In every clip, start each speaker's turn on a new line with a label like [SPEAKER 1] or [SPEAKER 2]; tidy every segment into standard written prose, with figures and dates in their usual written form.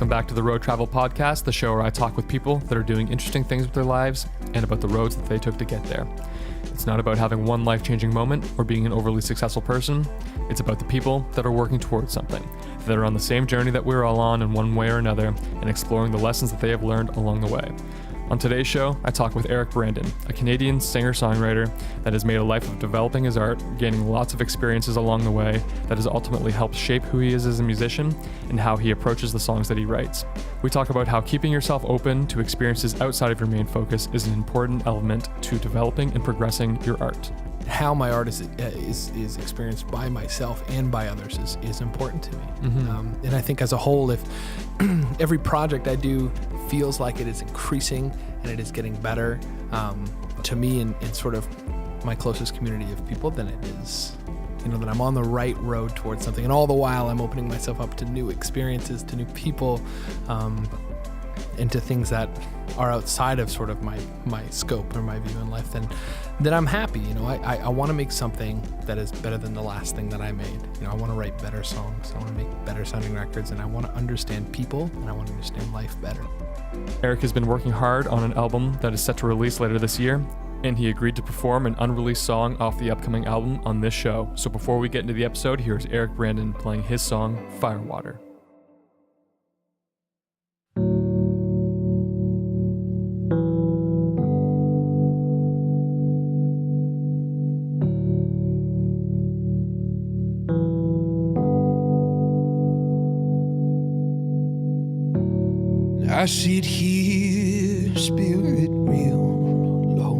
[SPEAKER 1] Welcome back to the Road Travel Podcast, the show where I talk with people that are doing interesting things with their lives and about the roads that they took to get there. It's not about having one life-changing moment or being an overly successful person. It's about the people that are working towards something, that are on the same journey that we're all on in one way or another, and exploring the lessons that they have learned along the way. On today's show, I talk with Eric Brandon, a Canadian singer-songwriter that has made a life of developing his art, gaining lots of experiences along the way that has ultimately helped shape who he is as a musician and how he approaches the songs that he writes. We talk about how keeping yourself open to experiences outside of your main focus is an important element to developing and progressing your art.
[SPEAKER 2] How my art is experienced by myself and by others is important to me. Mm-hmm. And I think as a whole, if every project I do feels like it is increasing and it is getting better to me and sort of my closest community of people, then it is, that I'm on the right road towards something. And all the while I'm opening myself up to new experiences, to new people, and to things that are outside of sort of my scope or my view in life, then I'm happy. I want to make something that is better than the last thing that I made. I want to write better songs. I want to make better sounding records, and I want to understand people, and I want to understand life better.
[SPEAKER 1] Eric has been working hard on an album that is set to release later this year, and he agreed to perform an unreleased song off the upcoming album on this show. So before we get into the episode, here's Eric Brandon playing his song, Firewater.
[SPEAKER 3] I sit here, spirit real low.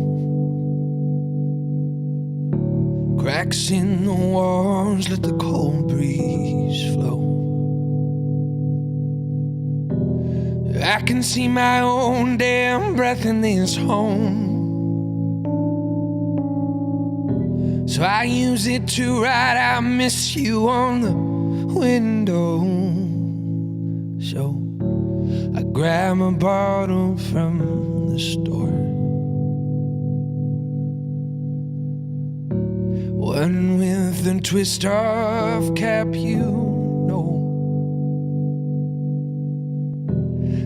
[SPEAKER 3] Cracks in the walls, let the cold breeze flow. I can see my own damn breath in this home. So I use it to write, I miss you on the window. So I grab a bottle from the store, one with a twist of cap,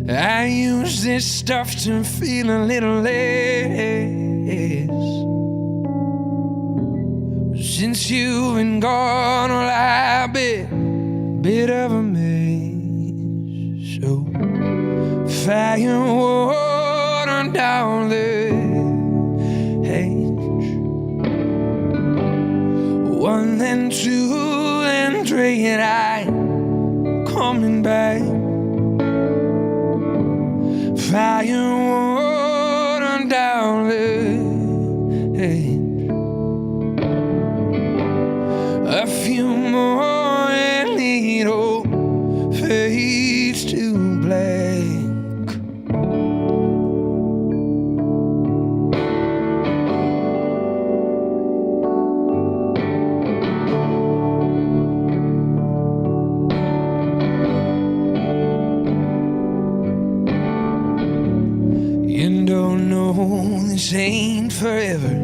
[SPEAKER 3] I use this stuff to feel a little less. Since you've been gone, well, I've been a bit of a mess. So fire water down the hedge, 1 and 2 and 3, and I'm coming back. Fire water down the hedge, a few more and it all fades to black. This ain't forever.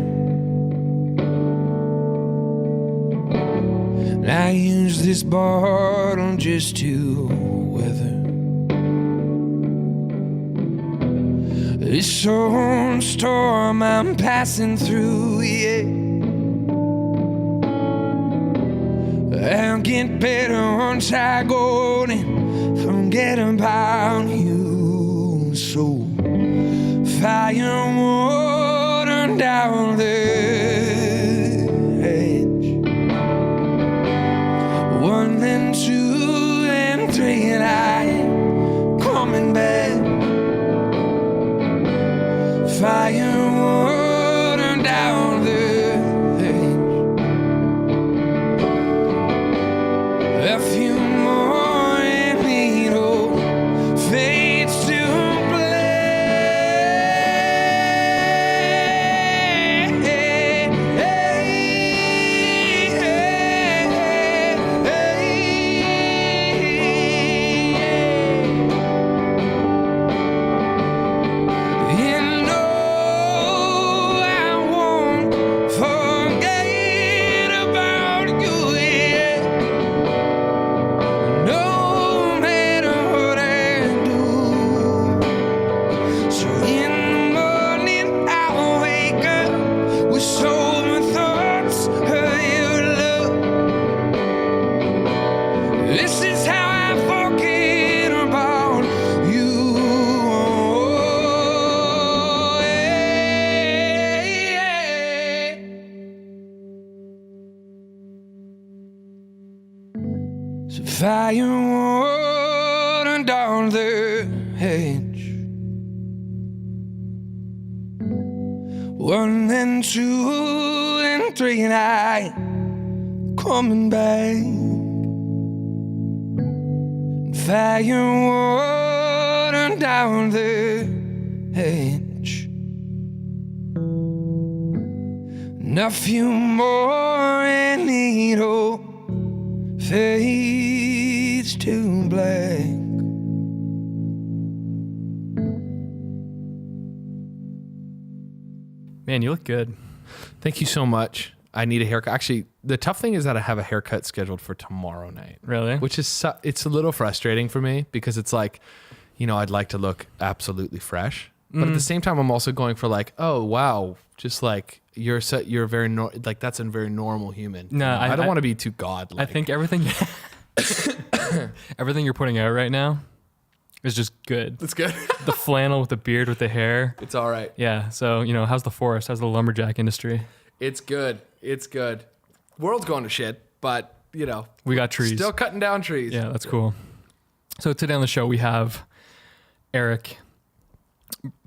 [SPEAKER 3] And I use this bottle just to weather this old storm I'm passing through, yeah. I'll get better once I go and forget about you. So fire water down the edge, 1 and 2 and 3, and I'm coming back. Fire water down the edge, a few more and it all fades to fire water down the hedge. 1 and 2 and 3 and I coming back. Fire water down the hedge. Nothing more and needle fades to black.
[SPEAKER 1] Man, you look good.
[SPEAKER 2] Thank you so much. I need a haircut. Actually, the tough thing is that I have a haircut scheduled for tomorrow night.
[SPEAKER 1] Really?
[SPEAKER 2] Which is, it's a little frustrating for me because it's like, you know, I'd like to look absolutely fresh. But at the same time, I'm also going for like, oh, wow, just like you're very, like that's a very normal human.
[SPEAKER 1] No,
[SPEAKER 2] you know? I don't want to be too godlike.
[SPEAKER 1] I think everything you're putting out right now is just good.
[SPEAKER 2] It's good.
[SPEAKER 1] The flannel with the beard with the hair.
[SPEAKER 2] It's all right.
[SPEAKER 1] Yeah. So, you know, how's the forest? How's the lumberjack industry?
[SPEAKER 2] It's good. It's good. World's going to shit, but you know,
[SPEAKER 1] We got trees.
[SPEAKER 2] still cutting down trees.
[SPEAKER 1] Yeah, that's cool. So today on the show we have Eric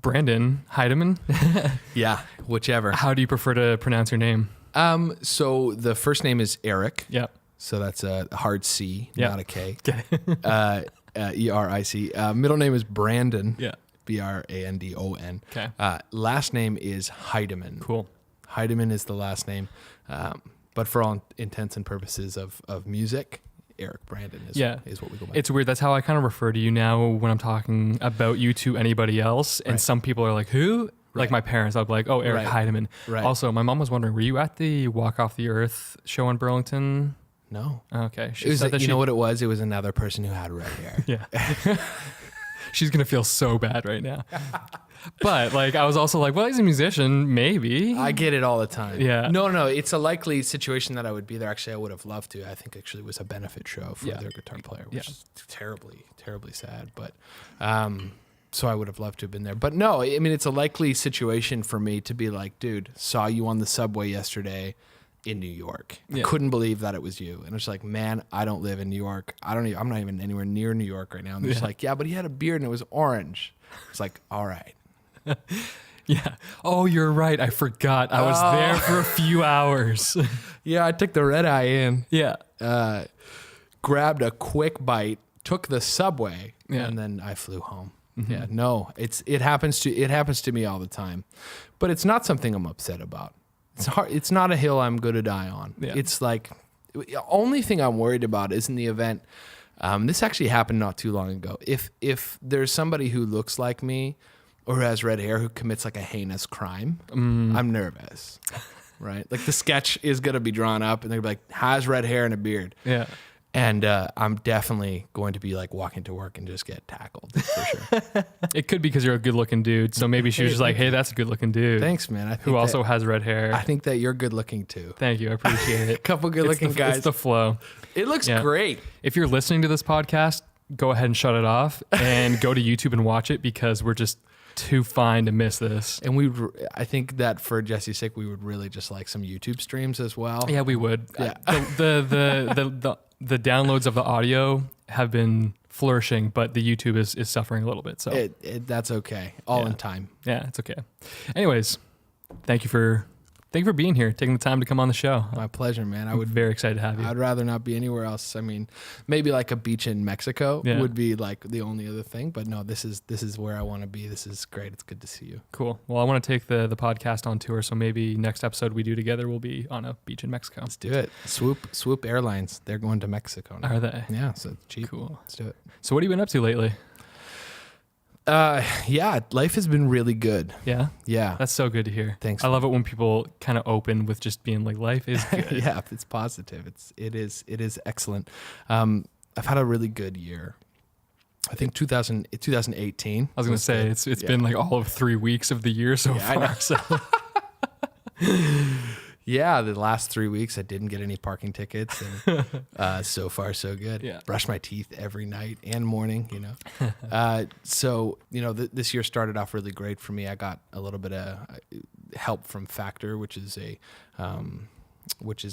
[SPEAKER 1] Brandon Heidemann.
[SPEAKER 2] Yeah, whichever.
[SPEAKER 1] How do you prefer to pronounce your name?
[SPEAKER 2] So the first name is Eric.
[SPEAKER 1] Yeah.
[SPEAKER 2] So that's a hard C,
[SPEAKER 1] Yeah.
[SPEAKER 2] not a K.
[SPEAKER 1] Okay.
[SPEAKER 2] E-R-I-C. Middle name is Brandon.
[SPEAKER 1] Yeah.
[SPEAKER 2] B-R-A-N-D-O-N.
[SPEAKER 1] Okay.
[SPEAKER 2] Last name is Heidemann.
[SPEAKER 1] Cool.
[SPEAKER 2] Heidemann is the last name. But for all intents and purposes of music, Eric Brandon is what we go by.
[SPEAKER 1] It's weird. That's how I kind of refer to you now when I'm talking about you to anybody else. And
[SPEAKER 2] Right.
[SPEAKER 1] some people are like, who? Like
[SPEAKER 2] Right.
[SPEAKER 1] my parents, I'll be like, oh, Eric
[SPEAKER 2] Right.
[SPEAKER 1] Heidemann.
[SPEAKER 2] Right.
[SPEAKER 1] Also, my mom was wondering, were you at the Walk Off the Earth show in Burlington?
[SPEAKER 2] No.
[SPEAKER 1] Okay. She
[SPEAKER 2] It was,
[SPEAKER 1] said that
[SPEAKER 2] you know what it was? It was another person who had red hair.
[SPEAKER 1] Yeah. She's going to feel so bad right now. But like, I was also like, well, he's a musician, maybe.
[SPEAKER 2] I get it all the time.
[SPEAKER 1] Yeah.
[SPEAKER 2] No. It's a likely situation that I would be there. Actually, I would have loved to. I think actually it was a benefit show for
[SPEAKER 1] Yeah.
[SPEAKER 2] their guitar player, which
[SPEAKER 1] Yeah.
[SPEAKER 2] is terribly, terribly sad. But so I would have loved to have been there. But no, I mean, it's a likely situation for me to be like, dude, saw you on the subway yesterday in New York.
[SPEAKER 1] Yeah.
[SPEAKER 2] I couldn't believe that it was you. And it's like, man, I don't live in New York. I'm not even anywhere near New York right now. And they're just like, yeah, but he had a beard and it was orange. It's like, all right.
[SPEAKER 1] Yeah. Oh, you're right. I forgot. I was there for a few hours.
[SPEAKER 2] Yeah, I took the red eye in.
[SPEAKER 1] Yeah.
[SPEAKER 2] Grabbed a quick bite, took the subway,
[SPEAKER 1] Yeah.
[SPEAKER 2] and then I flew home. Yeah, no, it happens to me all the time, but it's not something I'm upset about. It's hard. It's not a hill I'm going to die on.
[SPEAKER 1] Yeah.
[SPEAKER 2] It's like the only thing I'm worried about is in the event. This actually happened not too long ago. If there's somebody who looks like me or who has red hair who commits like a heinous crime, I'm nervous. Right? Like the sketch is going to be drawn up and they're gonna be like, has red hair and a beard.
[SPEAKER 1] Yeah.
[SPEAKER 2] And I'm definitely going to be like walking to work and just get tackled for sure.
[SPEAKER 1] It could be because you're a good looking dude. So maybe she was just like, hey, that's a good looking dude.
[SPEAKER 2] Thanks, man. I think
[SPEAKER 1] Who also has red hair.
[SPEAKER 2] I think that you're good looking too.
[SPEAKER 1] Thank you. I appreciate it.
[SPEAKER 2] Couple good looking guys.
[SPEAKER 1] It's the flow.
[SPEAKER 2] It looks
[SPEAKER 1] Yeah.
[SPEAKER 2] great.
[SPEAKER 1] If you're listening to this podcast, go ahead and shut it off and go to YouTube and watch it because we're just too fine to miss this.
[SPEAKER 2] And I think that for Jesse's sake, we would really just like some YouTube streams as well.
[SPEAKER 1] Yeah, we would.
[SPEAKER 2] Yeah.
[SPEAKER 1] The downloads of the audio have been flourishing, but the YouTube is suffering a little bit. So
[SPEAKER 2] That's okay. All
[SPEAKER 1] Yeah.
[SPEAKER 2] in time.
[SPEAKER 1] yeah, it's okay. Anyways, thank you for being here, taking the time to come on the show.
[SPEAKER 2] My pleasure, man.
[SPEAKER 1] I'm very excited to have you.
[SPEAKER 2] I'd rather not be anywhere else. I mean, maybe like a beach in Mexico
[SPEAKER 1] Yeah.
[SPEAKER 2] would be like the only other thing, but no, this is where I want to be. This is great. It's good to see you.
[SPEAKER 1] Cool. Well, I want to take the podcast on tour, so maybe next episode we do together will be on a beach in Mexico.
[SPEAKER 2] Let's do it. Swoop Airlines. They're going to Mexico now.
[SPEAKER 1] Are they?
[SPEAKER 2] Yeah, so it's cheap.
[SPEAKER 1] Cool.
[SPEAKER 2] Let's do it.
[SPEAKER 1] So what have you been up to lately?
[SPEAKER 2] Yeah, life has been really good.
[SPEAKER 1] Yeah?
[SPEAKER 2] Yeah.
[SPEAKER 1] That's so good to hear.
[SPEAKER 2] Thanks.
[SPEAKER 1] I love it when people kind of open with just being like, life is good.
[SPEAKER 2] Yeah, it's positive. It is excellent. I've had a really good year. I think 2018.
[SPEAKER 1] I was going to say,
[SPEAKER 2] good.
[SPEAKER 1] it's been like all of 3 weeks of the year so
[SPEAKER 2] Yeah, I know.
[SPEAKER 1] far. So
[SPEAKER 2] Yeah, the last 3 weeks I didn't get any parking tickets, and so far so good.
[SPEAKER 1] Yeah.
[SPEAKER 2] Brush my teeth every night and morning, you know. So you know, this year started off really great for me. I got a little bit of help from Factor, which is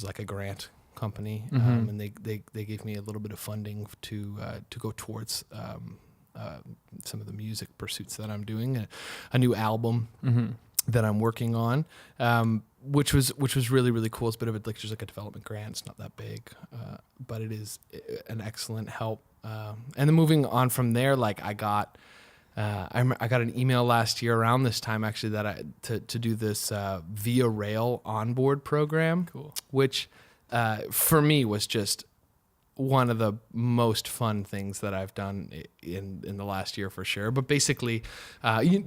[SPEAKER 2] like a grant company, and they gave me a little bit of funding to go towards some of the music pursuits that I'm doing, a new album that I'm working on, which was really, really cool. It's a bit of just like a development grant. It's not that big, but it is an excellent help. And then moving on from there, like I got an email last year around this time actually that to do this Via Rail onboard program, which for me was just one of the most fun things that I've done in the last year for sure. But basically,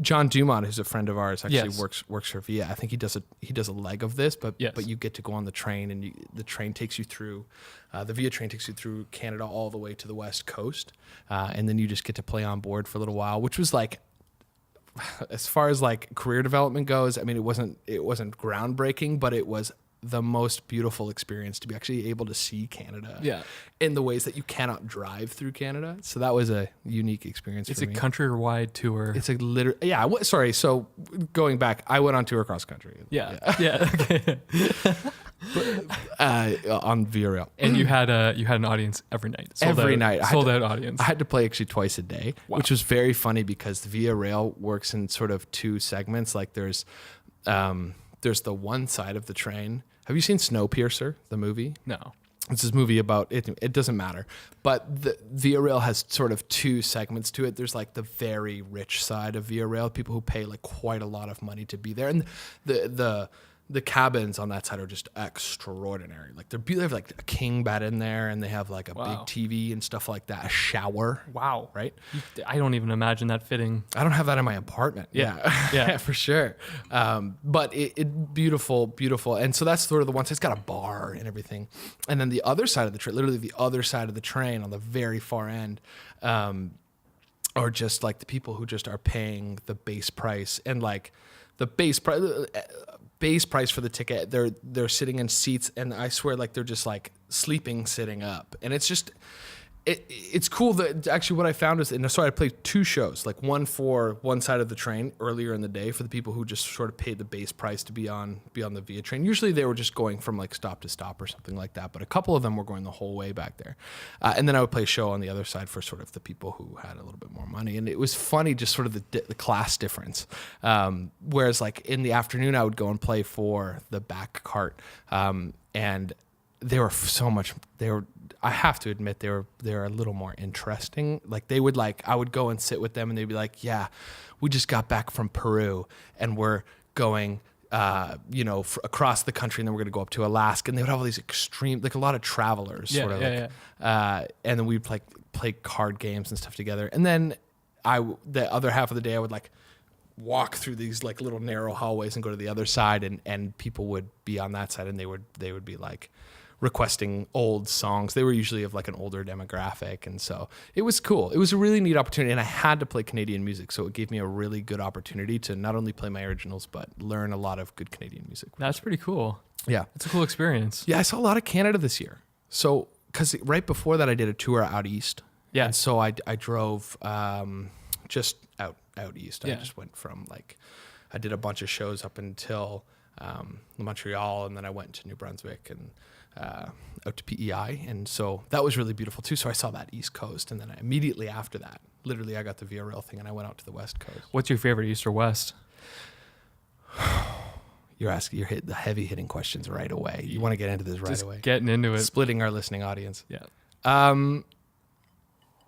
[SPEAKER 2] John Dumont, who's a friend of ours, actually works for Via. I think he does a leg of this, but you get to go on the train, and the train takes you through. The Via train takes you through Canada all the way to the West Coast, and then you just get to play on board for a little while, which was like, as far as like career development goes, I mean, it wasn't groundbreaking, but it was the most beautiful experience to be actually able to see Canada in the ways that you cannot drive through Canada. So that was a unique experience.
[SPEAKER 1] It's
[SPEAKER 2] for
[SPEAKER 1] a
[SPEAKER 2] me.
[SPEAKER 1] Countrywide tour.
[SPEAKER 2] It's a sorry. So going back, I went on tour across country.
[SPEAKER 1] Okay.
[SPEAKER 2] On Via Rail.
[SPEAKER 1] And you had an audience every night. Sold out audience.
[SPEAKER 2] I had to play actually twice a day, which was very funny because the Via Rail works in sort of two segments. Like there's the one side of the train. Have you seen Snowpiercer, the movie?
[SPEAKER 1] No.
[SPEAKER 2] It's this movie about it. It doesn't matter. But the Via Rail has sort of two segments to it. There's like the very rich side of Via Rail, people who pay like quite a lot of money to be there. And the cabins on that side are just extraordinary. Like they have like a king bed in there, and they have like a big TV and stuff like that. A shower.
[SPEAKER 1] Wow.
[SPEAKER 2] Right?
[SPEAKER 1] I don't even imagine that fitting.
[SPEAKER 2] I don't have that in my apartment. Yeah, for sure. But it beautiful. And so that's sort of the one side. It's got a bar and everything. And then the other side of the train, literally the other side of the train on the very far end, are just like the people who just are paying the base price, and like the base price for the ticket. They're sitting in seats, and I swear, like they're just like sleeping sitting up, and it's just it's cool that actually what I found is, and so I played two shows, like one for one side of the train earlier in the day for the people who just sort of paid the base price to be on the Via train. Usually they were just going from like stop to stop or something like that, but a couple of them were going the whole way back there. And then I would play a show on the other side for sort of the people who had a little bit more money. And it was funny, just sort of the class difference. Whereas like in the afternoon, I would go and play for the back cart. And they were I have to admit, they're a little more interesting. Like they would I would go and sit with them, and they'd be like, yeah, we just got back from Peru, and we're going, across the country, and then we're going to go up to Alaska. And they would have all these extreme, like a lot of travelers, and then we'd play card games and stuff together. And then the other half of the day, I would like walk through these like little narrow hallways and go to the other side, and people would be on that side, and they would be like requesting old songs. They were usually of like an older demographic, and so it was cool. It was a really neat opportunity, and I had to play Canadian music, so it gave me a really good opportunity to not only play my originals but learn a lot of good Canadian music.
[SPEAKER 1] That's pretty cool.
[SPEAKER 2] Yeah,
[SPEAKER 1] it's a cool experience.
[SPEAKER 2] Yeah, I saw a lot of Canada this year. So because right before that, I did a tour out east. Yeah, and so I drove just out east. I just went from I did a bunch of shows up until Montreal, and then I went to New Brunswick and out to PEI, and so that was really beautiful too. So I saw that East Coast, and then immediately after that, literally I got the Via Rail thing, and I went out to the West Coast.
[SPEAKER 1] What's your favorite, East or West?
[SPEAKER 2] You're hitting the heavy hitting questions right away. You want to get into this right away.
[SPEAKER 1] Getting into it.
[SPEAKER 2] Splitting our listening audience.
[SPEAKER 1] Yeah.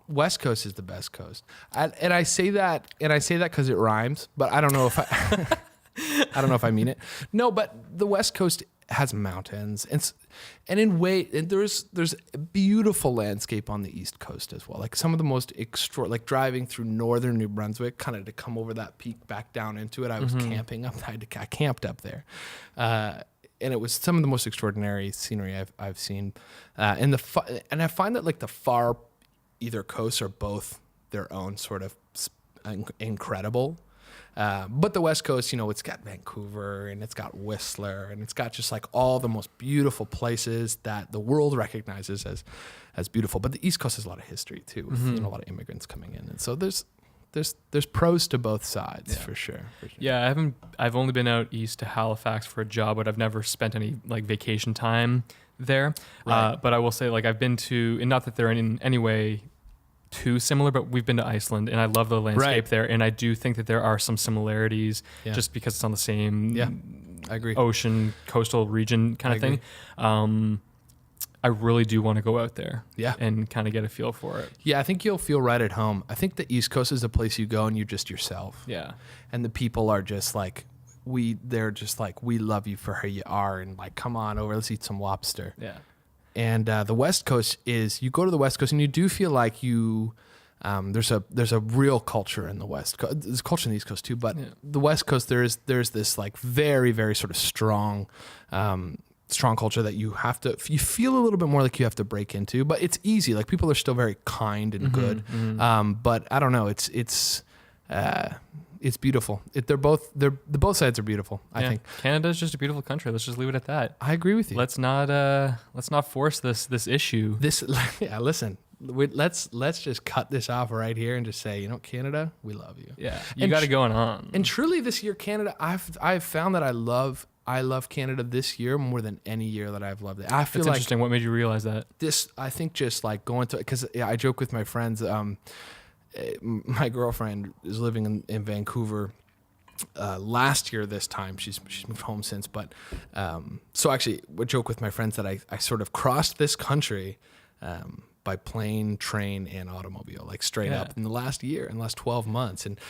[SPEAKER 2] West Coast is the best coast, and I say that because it rhymes, but I don't know if I don't know if I mean it. No, but the West Coast has mountains, and there's a beautiful landscape on the East Coast as well. Like some of the most like driving through northern New Brunswick, kind of to come over that peak back down into it. I was camping up. I camped up there, and it was some of the most extraordinary scenery I've seen. And I find that like the far either coasts are both their own sort of incredible. But the West Coast, it's got Vancouver, and it's got Whistler, and it's got just like all the most beautiful places that the world recognizes as beautiful. But the East Coast has a lot of history too, with a lot of immigrants coming in, and so there's pros to both sides for sure.
[SPEAKER 1] Yeah, I've only been out east to Halifax for a job, but I've never spent any like vacation time there.
[SPEAKER 2] Right.
[SPEAKER 1] But I will say, like, I've been to, and not that they're in any way too similar, but we've been to Iceland, and I love the landscape there, and I do think that there are some similarities just because it's on the same
[SPEAKER 2] I agree.
[SPEAKER 1] ocean, coastal region kind of thing. I really do want to go out there and kind of get a feel for it.
[SPEAKER 2] Yeah, I think you'll feel right at home. I think the East Coast is a place you go and you're just yourself.
[SPEAKER 1] Yeah.
[SPEAKER 2] And the people are just like, they're just like, we love you for who you are, and like, come on over, let's eat some lobster.
[SPEAKER 1] Yeah.
[SPEAKER 2] And the West Coast is, you go to the West Coast and you do feel like you, there's a real culture in the West Coast. There's culture in the East Coast too, but the West Coast, there's this like very, very sort of strong culture that you feel a little bit more like you have to break into, but it's easy. Like, people are still very kind and good. But I don't know, it's beautiful. Both sides are beautiful. I think
[SPEAKER 1] Canada's just a beautiful country. Let's just leave it at that.
[SPEAKER 2] I agree with you.
[SPEAKER 1] Let's not force this issue.
[SPEAKER 2] Listen, let's just cut this off right here and just say, Canada, we love you.
[SPEAKER 1] Yeah, you got it going on.
[SPEAKER 2] And truly, this year, Canada, I've found that I love Canada this year more than any year that I've loved it. I feel
[SPEAKER 1] That's interesting. What made you realize that?
[SPEAKER 2] I think just like going to, because I joke with my friends. My girlfriend is living in Vancouver. Last year this time, she's moved home since, but so actually I joke with my friends that I sort of crossed this country by plane, train, and automobile, like straight up in the last 12 months. And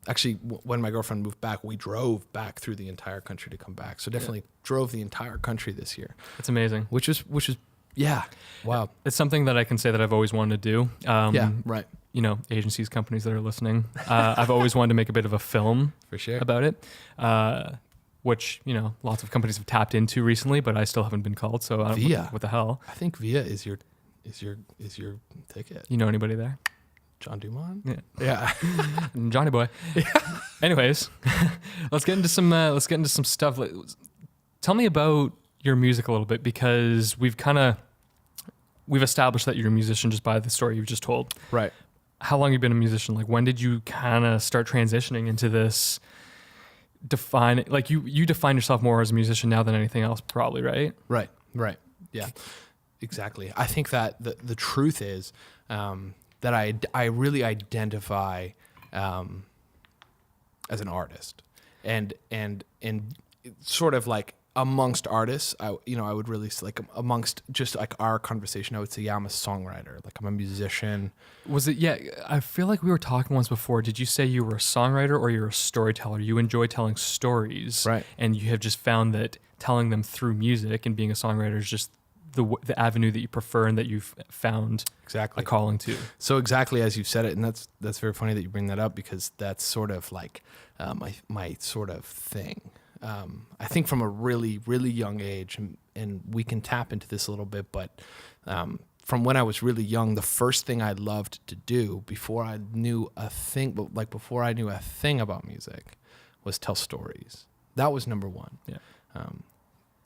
[SPEAKER 2] actually when my girlfriend moved back, we drove back through the entire country to come back. So definitely drove the entire country this year.
[SPEAKER 1] It's amazing.
[SPEAKER 2] Which was wow.
[SPEAKER 1] It's something that I can say that I've always wanted to do.
[SPEAKER 2] Right.
[SPEAKER 1] Agencies, companies that are listening. I've always wanted to make a bit of a film
[SPEAKER 2] for sure
[SPEAKER 1] about it, which, lots of companies have tapped into recently, but I still haven't been called. So I don't know what the hell.
[SPEAKER 2] I think Via is your ticket.
[SPEAKER 1] You know anybody there?
[SPEAKER 2] John Dumont?
[SPEAKER 1] Yeah. Johnny boy. Anyways, let's get into some stuff. Tell me about your music a little bit, because we've established that you're a musician just by the story you've just told.
[SPEAKER 2] Right.
[SPEAKER 1] How long have you been a musician? Like, when did you kind of start transitioning into this you define yourself more as a musician now than anything else, probably, right?
[SPEAKER 2] Right. Yeah, exactly. I think that the truth is that I really identify as an artist, and sort of like amongst artists, I would really like, amongst just like our conversation, I would say, I'm a songwriter. Like, I'm a musician.
[SPEAKER 1] Was it? Yeah, I feel like we were talking once before. Did you say you were a songwriter or you're a storyteller? You enjoy telling stories,
[SPEAKER 2] right? And
[SPEAKER 1] you have just found that telling them through music and being a songwriter is just the avenue that you prefer and that you've found
[SPEAKER 2] exactly
[SPEAKER 1] a calling to.
[SPEAKER 2] So exactly as you've said it, and that's very funny that you bring that up, because that's sort of like my sort of thing. I think from a really, really young age, and we can tap into this a little bit, but from when I was really young, the first thing I loved to do before I knew a thing about music was tell stories. That was number one.
[SPEAKER 1] Yeah.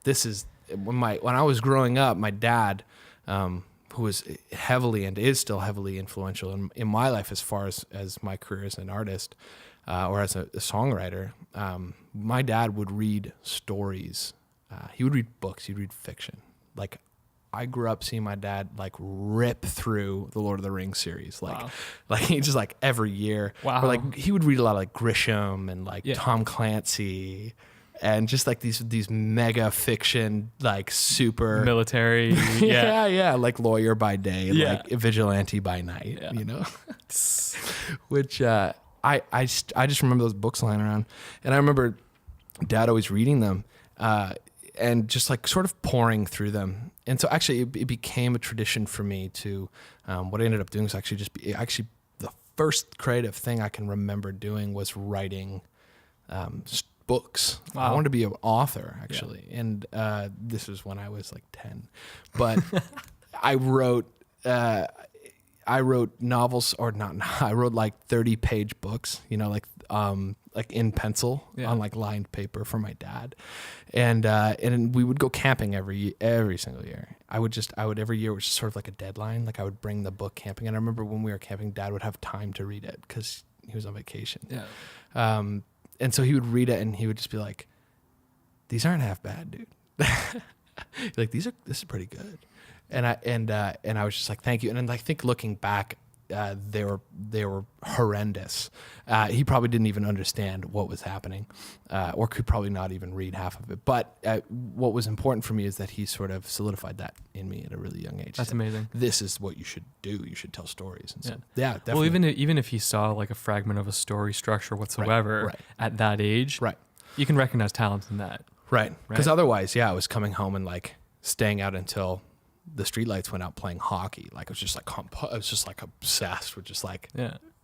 [SPEAKER 2] This is when I was growing up, my dad, who was heavily and is still heavily influential in my life as far as my career as an artist, or as a songwriter, my dad would read stories. He would read books. He'd read fiction. Like, I grew up seeing my dad like rip through the Lord of the Rings series. Like he just like every year.
[SPEAKER 1] Wow.
[SPEAKER 2] Or like he would read a lot of like Grisham and like Tom Clancy, and just like these mega fiction, like super
[SPEAKER 1] military.
[SPEAKER 2] Yeah. Like lawyer by day, and like vigilante by night, which, I just remember those books lying around, and I remember Dad always reading them, and just like sort of pouring through them. And so actually it became a tradition for me to, what I ended up doing was actually the first creative thing I can remember doing was writing books. Wow. I wanted to be an author, actually. Yeah. And this was when I was like 10. But I wrote novels, or not. I wrote like 30-page books, like in pencil on like lined paper for my dad, and we would go camping every single year. I would every year, it was just sort of like a deadline. Like, I would bring the book camping, and I remember when we were camping, Dad would have time to read it because he was on vacation. Yeah. And so he would read it, and he would just be like, "These aren't half bad, dude." Like, this is pretty good. And I was just like, thank you. And then I think looking back, they were horrendous. He probably didn't even understand what was happening, or could probably not even read half of it. But what was important for me is that he sort of solidified that in me at a really young age.
[SPEAKER 1] That's amazing.
[SPEAKER 2] This is what you should do. You should tell stories. And so,
[SPEAKER 1] yeah,
[SPEAKER 2] definitely.
[SPEAKER 1] Well, even if he saw like a fragment of a story structure whatsoever
[SPEAKER 2] right.
[SPEAKER 1] at that age,
[SPEAKER 2] Right.
[SPEAKER 1] you can recognize talent in that.
[SPEAKER 2] Right. Because otherwise, I was coming home and like staying out until the streetlights went out playing hockey. Like, I was just like obsessed with just like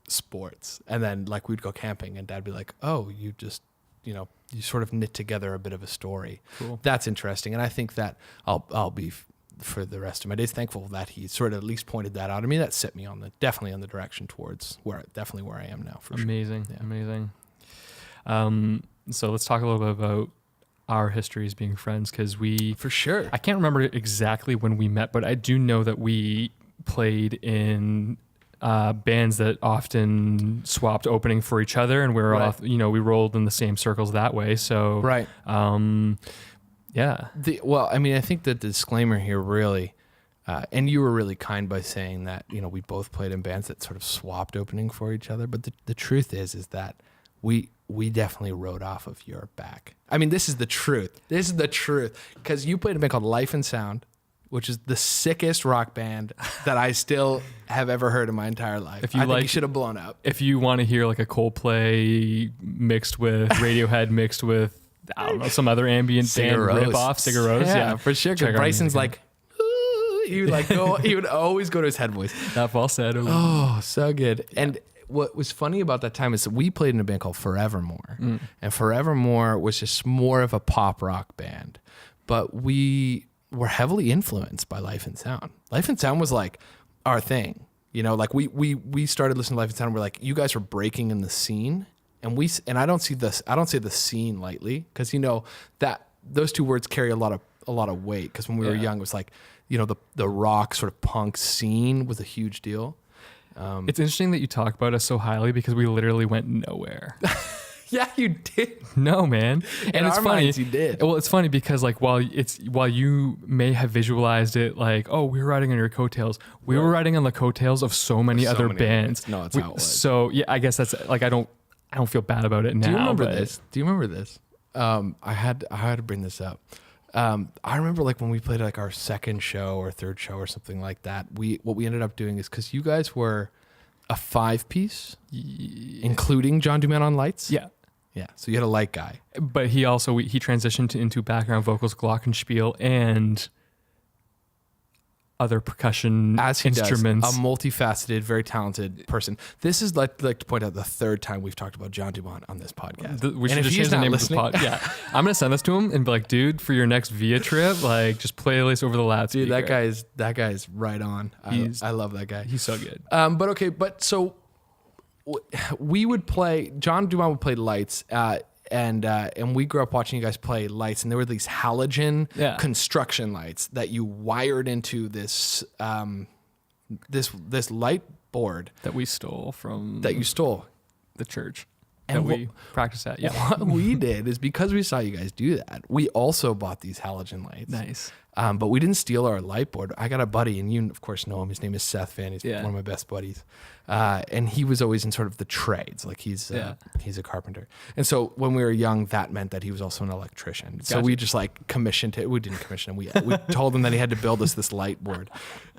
[SPEAKER 2] sports. And then like we'd go camping and Dad'd be like, oh, you just, you sort of knit together a bit of a story.
[SPEAKER 1] Cool.
[SPEAKER 2] That's interesting. And I think that I'll be for the rest of my days thankful that he sort of at least pointed that out. I mean, that set me definitely on the direction towards where I am now, for sure.
[SPEAKER 1] Amazing. So let's talk a little bit about our history as being friends, because
[SPEAKER 2] for sure.
[SPEAKER 1] I can't remember exactly when we met, but I do know that we played in bands that often swapped opening for each other, and we were off, we rolled in the same circles that way. So yeah.
[SPEAKER 2] I think the disclaimer here really, and you were really kind by saying that, we both played in bands that sort of swapped opening for each other. But the truth is that we definitely rode off of your back. I mean, this is the truth. Because you played in a band called Life and Sound, which is the sickest rock band that I still have ever heard in my entire life. I think you should have blown up.
[SPEAKER 1] If you want to hear like a Coldplay mixed with Radiohead mixed with, I don't know, some other ambient band rip-off, Sigur Rós.
[SPEAKER 2] Yeah, for sure. Because Bryson's like, he would always go to his head voice.
[SPEAKER 1] That falsetto.
[SPEAKER 2] Oh, so good. Yeah. And what was funny about that time is that we played in a band called Forevermore. And Forevermore was just more of a pop rock band. But we were heavily influenced by Life and Sound. Life and Sound was like our thing. Like we started listening to Life and Sound. We're like, you guys are breaking in the scene. And I don't say the scene lightly, because that those two words carry a lot of weight. Because when we were young, it was like, the rock sort of punk scene was a huge deal.
[SPEAKER 1] It's interesting that you talk about us so highly, because we literally went nowhere.
[SPEAKER 2] Yeah, you did.
[SPEAKER 1] No, man. And it's funny.
[SPEAKER 2] Minds, you did.
[SPEAKER 1] Well, it's funny because like while you may have visualized it like, oh, we were riding on your coattails, we were riding on the coattails of so many other bands.
[SPEAKER 2] No, it's how it was.
[SPEAKER 1] So yeah, I guess that's like, I don't feel bad about it now.
[SPEAKER 2] Do you remember this? I had to bring this up. I remember like when we played like our second show or third show or something like that, what we ended up doing is, because you guys were a 5-piece, including John Duman on lights. Yeah. So you had a light guy,
[SPEAKER 1] but he also he transitioned into background vocals, glockenspiel, and other percussion instruments.
[SPEAKER 2] A multifaceted, very talented person. This is like to point out the third time we've talked about John Dumont on this podcast.
[SPEAKER 1] We should just change the name of the pod. Yeah, I'm gonna send this to him and be like, dude, for your next Via trip, like just play a list over the loudspeaker.
[SPEAKER 2] Dude, that guy is right on. I love that guy.
[SPEAKER 1] He's so good.
[SPEAKER 2] So we would play. John Dumont would play lights. And we grew up watching you guys play lights, and there were these halogen construction lights that you wired into this this light board
[SPEAKER 1] that we stole from
[SPEAKER 2] the
[SPEAKER 1] church and we practiced at. Yeah,
[SPEAKER 2] what we did is, because we saw you guys do that, we also bought these halogen lights.
[SPEAKER 1] Nice.
[SPEAKER 2] But we didn't steal our light board. I got a buddy, and you of course know him. His name is Seth Van. He's one of my best buddies. And he was always in sort of the trades. Like he's a carpenter. And so when we were young, that meant that he was also an electrician. Gotcha. So we just like commissioned it. We didn't commission him. We told him that he had to build us this light board.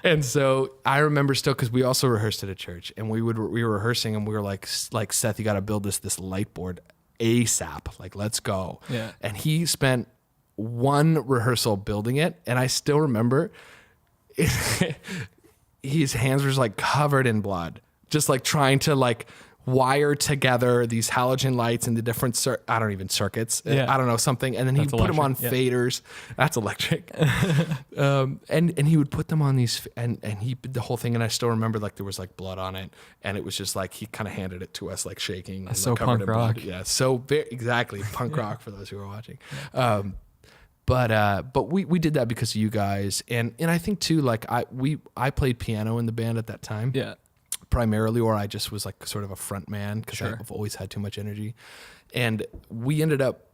[SPEAKER 2] And so I remember still, because we also rehearsed at a church, and we were rehearsing, and we were like Seth, you got to build this light board ASAP. Like, let's go.
[SPEAKER 1] Yeah.
[SPEAKER 2] And he spent one rehearsal building it, and I still remember his hands were just like covered in blood, just like trying to like wire together these halogen lights and the different circuits. I don't know, something, and then he put them on faders. That's electric. And he would put them on these, and he did the whole thing, and I still remember like there was like blood on it, and it was just like he kind of handed it to us like shaking.
[SPEAKER 1] That's so punk rock.
[SPEAKER 2] Blood. Yeah, so exactly punk rock for those who are watching. But we did that because of you guys, and I think too, like I played piano in the band at that time, primarily, or I just was like sort of a front man because I've always had too much energy, and we ended up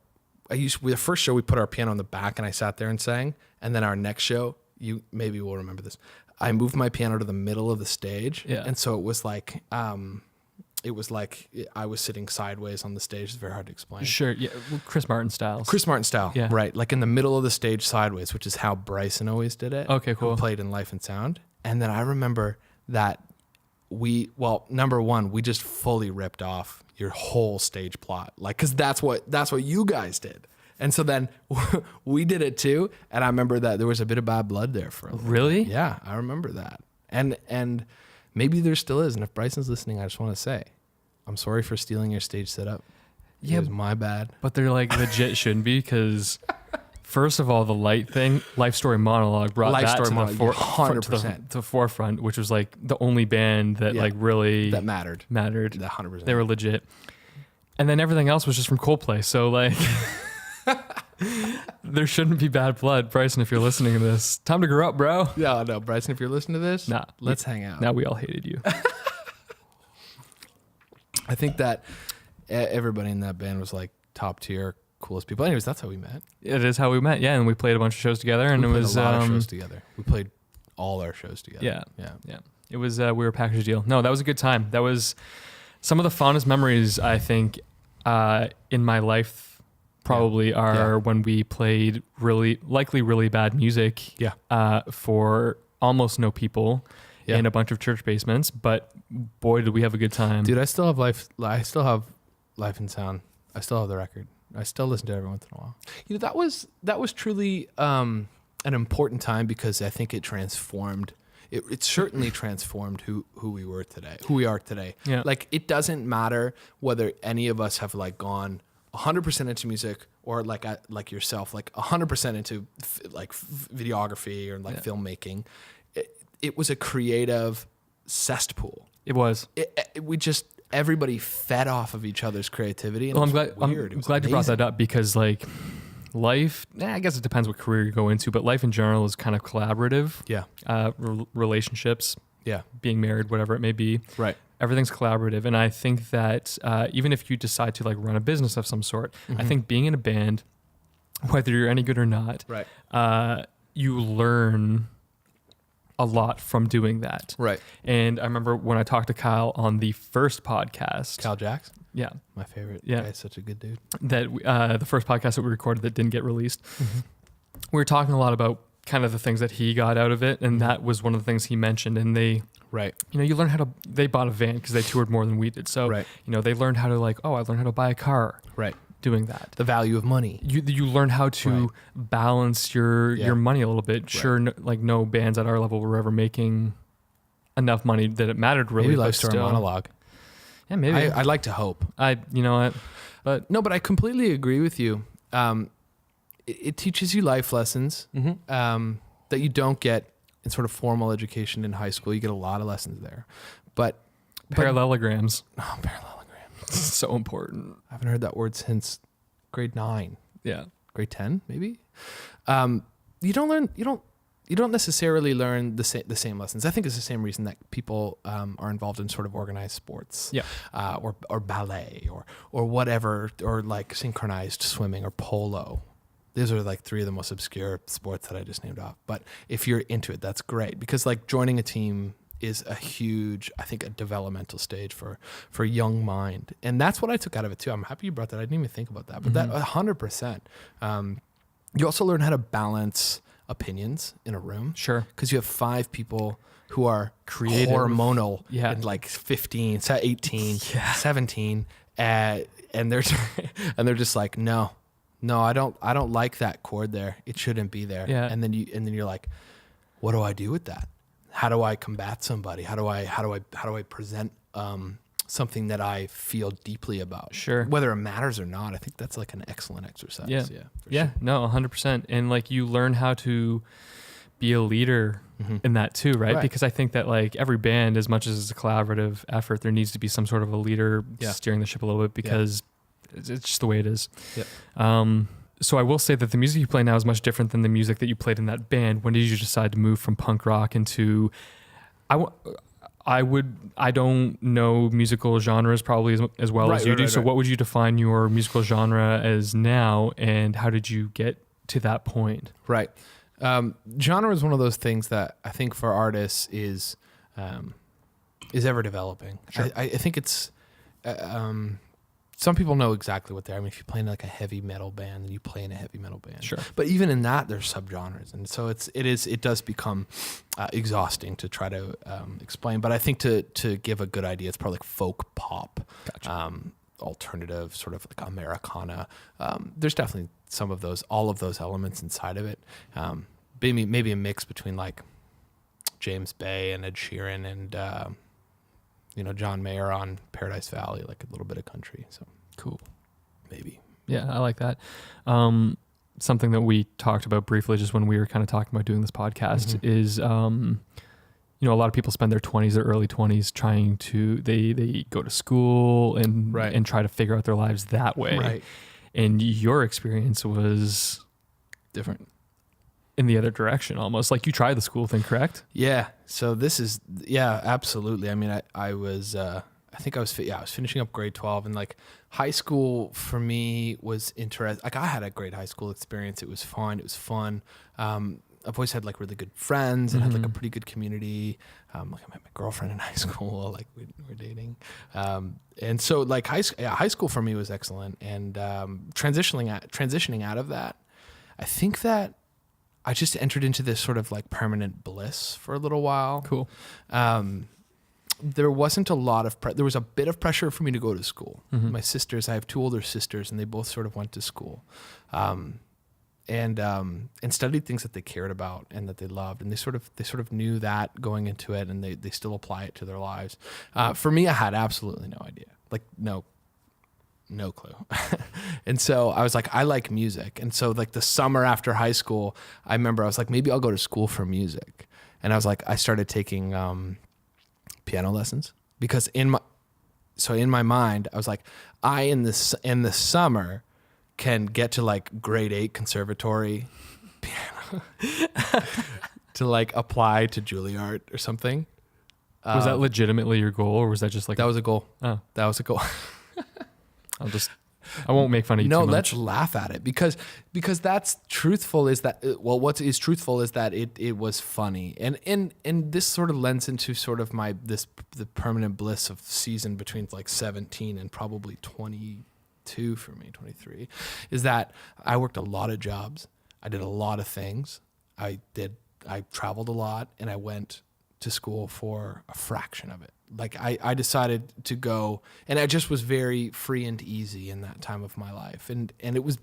[SPEAKER 2] the first show we put our piano on the back and I sat there and sang. And then our next show, you maybe will remember this. I moved my piano to the middle of the stage.
[SPEAKER 1] Yeah.
[SPEAKER 2] And so it was like I was sitting sideways on the stage. It's very hard to explain.
[SPEAKER 1] Sure. Yeah. Well, Chris Martin style.
[SPEAKER 2] Yeah. Right. Like in the middle of the stage sideways, which is how Bryson always did it.
[SPEAKER 1] Okay, cool.
[SPEAKER 2] Who played in Life and Sound. And then I remember that number one, we just fully ripped off your whole stage plot. Like, cause that's what you guys did. And so then we did it too. And I remember that there was a bit of bad blood there for a little
[SPEAKER 1] Really?
[SPEAKER 2] bit. Yeah, I remember that. And maybe there still is. And if Bryson's listening, I just want to say, I'm sorry for stealing your stage setup.
[SPEAKER 1] Yeah,
[SPEAKER 2] it was my bad.
[SPEAKER 1] But they're like legit shouldn't be, because first of all, the Life Story Monologue brought that to the forefront, which was like the only band that like really
[SPEAKER 2] that mattered.
[SPEAKER 1] That
[SPEAKER 2] 100%.
[SPEAKER 1] They were legit. And then everything else was just from Coldplay. So like there shouldn't be bad blood. Bryson, if you're listening to this, time to grow up, bro.
[SPEAKER 2] Yeah, no, Bryson, if you're listening to this, let's hang out.
[SPEAKER 1] Now we all hated you.
[SPEAKER 2] I think that everybody in that band was like top tier, coolest people. Anyways, that's how we met.
[SPEAKER 1] It is how we met, yeah. And we played a bunch of shows together, and
[SPEAKER 2] we
[SPEAKER 1] it was
[SPEAKER 2] a lot of shows together. We played all our shows together.
[SPEAKER 1] Yeah. It was we were a package deal. No, that was a good time. That was some of the fondest memories I think in my life. Probably are when we played really bad music. For almost no people. In a bunch of church basements, but boy, did we have a good time.
[SPEAKER 2] Dude, I still have Life and Sound. I still have the record. I still listen to it every once in a while. You know, that was truly an important time, because I think it transformed. It certainly transformed who we are today.
[SPEAKER 1] Yeah.
[SPEAKER 2] Like, it doesn't matter whether any of us have like gone 100% into music, or like yourself, like 100% into like videography or like filmmaking. It was a creative cesspool.
[SPEAKER 1] It was.
[SPEAKER 2] Everybody fed off of each other's creativity. And
[SPEAKER 1] I'm glad you brought that up, because like life, I guess it depends what career you go into, but life in general is kind of collaborative.
[SPEAKER 2] Yeah.
[SPEAKER 1] Relationships.
[SPEAKER 2] Yeah.
[SPEAKER 1] Being married, whatever it may be.
[SPEAKER 2] Right.
[SPEAKER 1] Everything's collaborative. And I think that even if you decide to like run a business of some sort, I think being in a band, whether you're any good or not, you learn a lot from doing that.
[SPEAKER 2] Right.
[SPEAKER 1] And I remember when I talked to Kyle on the first podcast.
[SPEAKER 2] Kyle Jacks?
[SPEAKER 1] Yeah.
[SPEAKER 2] My favorite.
[SPEAKER 1] Yeah.
[SPEAKER 2] Guy's such a good dude.
[SPEAKER 1] That the first podcast that we recorded that didn't get released. We were talking a lot about kind of the things that he got out of it. And that was one of the things he mentioned. And they, you learn they bought a van because they toured more than we did. So, they learned how to I learned how to buy a car.
[SPEAKER 2] Right.
[SPEAKER 1] Doing that.
[SPEAKER 2] The value of money.
[SPEAKER 1] You learn how to balance your money a little bit. Sure, no bands at our level were ever making enough money that it mattered really.
[SPEAKER 2] Maybe Life Story Monologue.
[SPEAKER 1] Yeah, maybe.
[SPEAKER 2] I'd like to hope.
[SPEAKER 1] But
[SPEAKER 2] I completely agree with you. It teaches you life lessons that you don't get in sort of formal education in high school. You get a lot of lessons there, but
[SPEAKER 1] parallelograms.
[SPEAKER 2] Parallelograms.
[SPEAKER 1] So important.
[SPEAKER 2] I haven't heard that word since grade 9.
[SPEAKER 1] Yeah.
[SPEAKER 2] Grade 10, maybe. You don't necessarily learn the same lessons. I think it's the same reason that people are involved in sort of organized sports.
[SPEAKER 1] Yeah.
[SPEAKER 2] Or ballet or whatever, or like synchronized swimming or polo. These are like 3 of the most obscure sports that I just named off. But if you're into it, that's great, because like joining a team is a huge, I think, a developmental stage for a young mind. And that's what I took out of it too. I'm happy you brought that. I didn't even think about that, but that 100%. You also learn how to balance opinions in a room.
[SPEAKER 1] Sure. Because
[SPEAKER 2] you have 5 people who are
[SPEAKER 1] creative,
[SPEAKER 2] hormonal, and like 15, 18, 17, and they're just like, no, I don't like that chord there. It shouldn't be there.
[SPEAKER 1] Yeah.
[SPEAKER 2] And then you're like, what do I do with that? How do I combat somebody? How do I present something that I feel deeply about?
[SPEAKER 1] Sure.
[SPEAKER 2] Whether it matters or not, I think that's like an excellent exercise.
[SPEAKER 1] Yeah.
[SPEAKER 2] Sure.
[SPEAKER 1] No, 100%. And like you learn how to be a leader in that too, right? Because I think that like every band, as much as it's a collaborative effort, there needs to be some sort of a leader steering the ship a little bit, because it's just the way it is.
[SPEAKER 2] Yeah.
[SPEAKER 1] So I will say that the music you play now is much different than the music that you played in that band. When did you decide to move from punk rock into... I don't know musical genres probably as well as you do. So what would you define your musical genre as now, and how did you get to that point?
[SPEAKER 2] Right. Genre is one of those things that I think for artists is ever developing.
[SPEAKER 1] Sure.
[SPEAKER 2] I think it's, some people know exactly what they are. I mean, if you play in like a heavy metal band, then you play in a heavy metal band.
[SPEAKER 1] Sure.
[SPEAKER 2] But even in that, there's subgenres, and so it does become exhausting to try to explain. But I think to give a good idea, it's probably like folk pop,
[SPEAKER 1] Gotcha.
[SPEAKER 2] alternative, sort of like Americana. There's definitely some of those, all of those elements inside of it. Maybe a mix between like James Bay and Ed Sheeran and John Mayer on Paradise Valley, like a little bit of country. So
[SPEAKER 1] Cool.
[SPEAKER 2] maybe.
[SPEAKER 1] Yeah, I like that. Something that we talked about briefly just when we were kind of talking about doing this podcast is, a lot of people spend their 20s, their early 20s trying to, they go to school and try to figure out their lives that way.
[SPEAKER 2] Right.
[SPEAKER 1] And your experience was
[SPEAKER 2] Different.
[SPEAKER 1] in the other direction almost. Like you tried the school thing, correct?
[SPEAKER 2] Yeah. So this is, absolutely. I mean, I was finishing up grade 12, and like high school for me was interesting. Like I had a great high school experience. It was fun. I've always had like really good friends and had like a pretty good community. Like I met my girlfriend in high school, like we're dating. And so like high school for me was excellent. And transitioning out of that, I think that I just entered into this sort of like permanent bliss for a little while.
[SPEAKER 1] Cool.
[SPEAKER 2] There wasn't a lot of there was a bit of pressure for me to go to school. My sisters, I have two older sisters, and they both sort of went to school, and studied things that they cared about and that they loved, and they sort of knew that going into it, and they still apply it to their lives. For me, I had absolutely no idea, like no clue. And so I was like, I like music. And so like the summer after high school, I remember I was like, maybe I'll go to school for music. And I was like, I started taking piano lessons, because in my mind, I was like, in the summer can get to like grade 8 conservatory piano to like apply to Juilliard or something.
[SPEAKER 1] Was that legitimately your goal, or was that just like...
[SPEAKER 2] That was a goal.
[SPEAKER 1] Oh.
[SPEAKER 2] That was a goal.
[SPEAKER 1] I won't make fun of you too much.
[SPEAKER 2] Let's laugh at it, because that's truthful is that, what is truthful is that it was funny. And this sort of lends into sort of the permanent bliss of season between like 17 and probably 22 for me, 23, is that I worked a lot of jobs. I did a lot of things. I traveled a lot, and I went to school for a fraction of it. Like I decided to go, and I just was very free and easy in that time of my life. And it was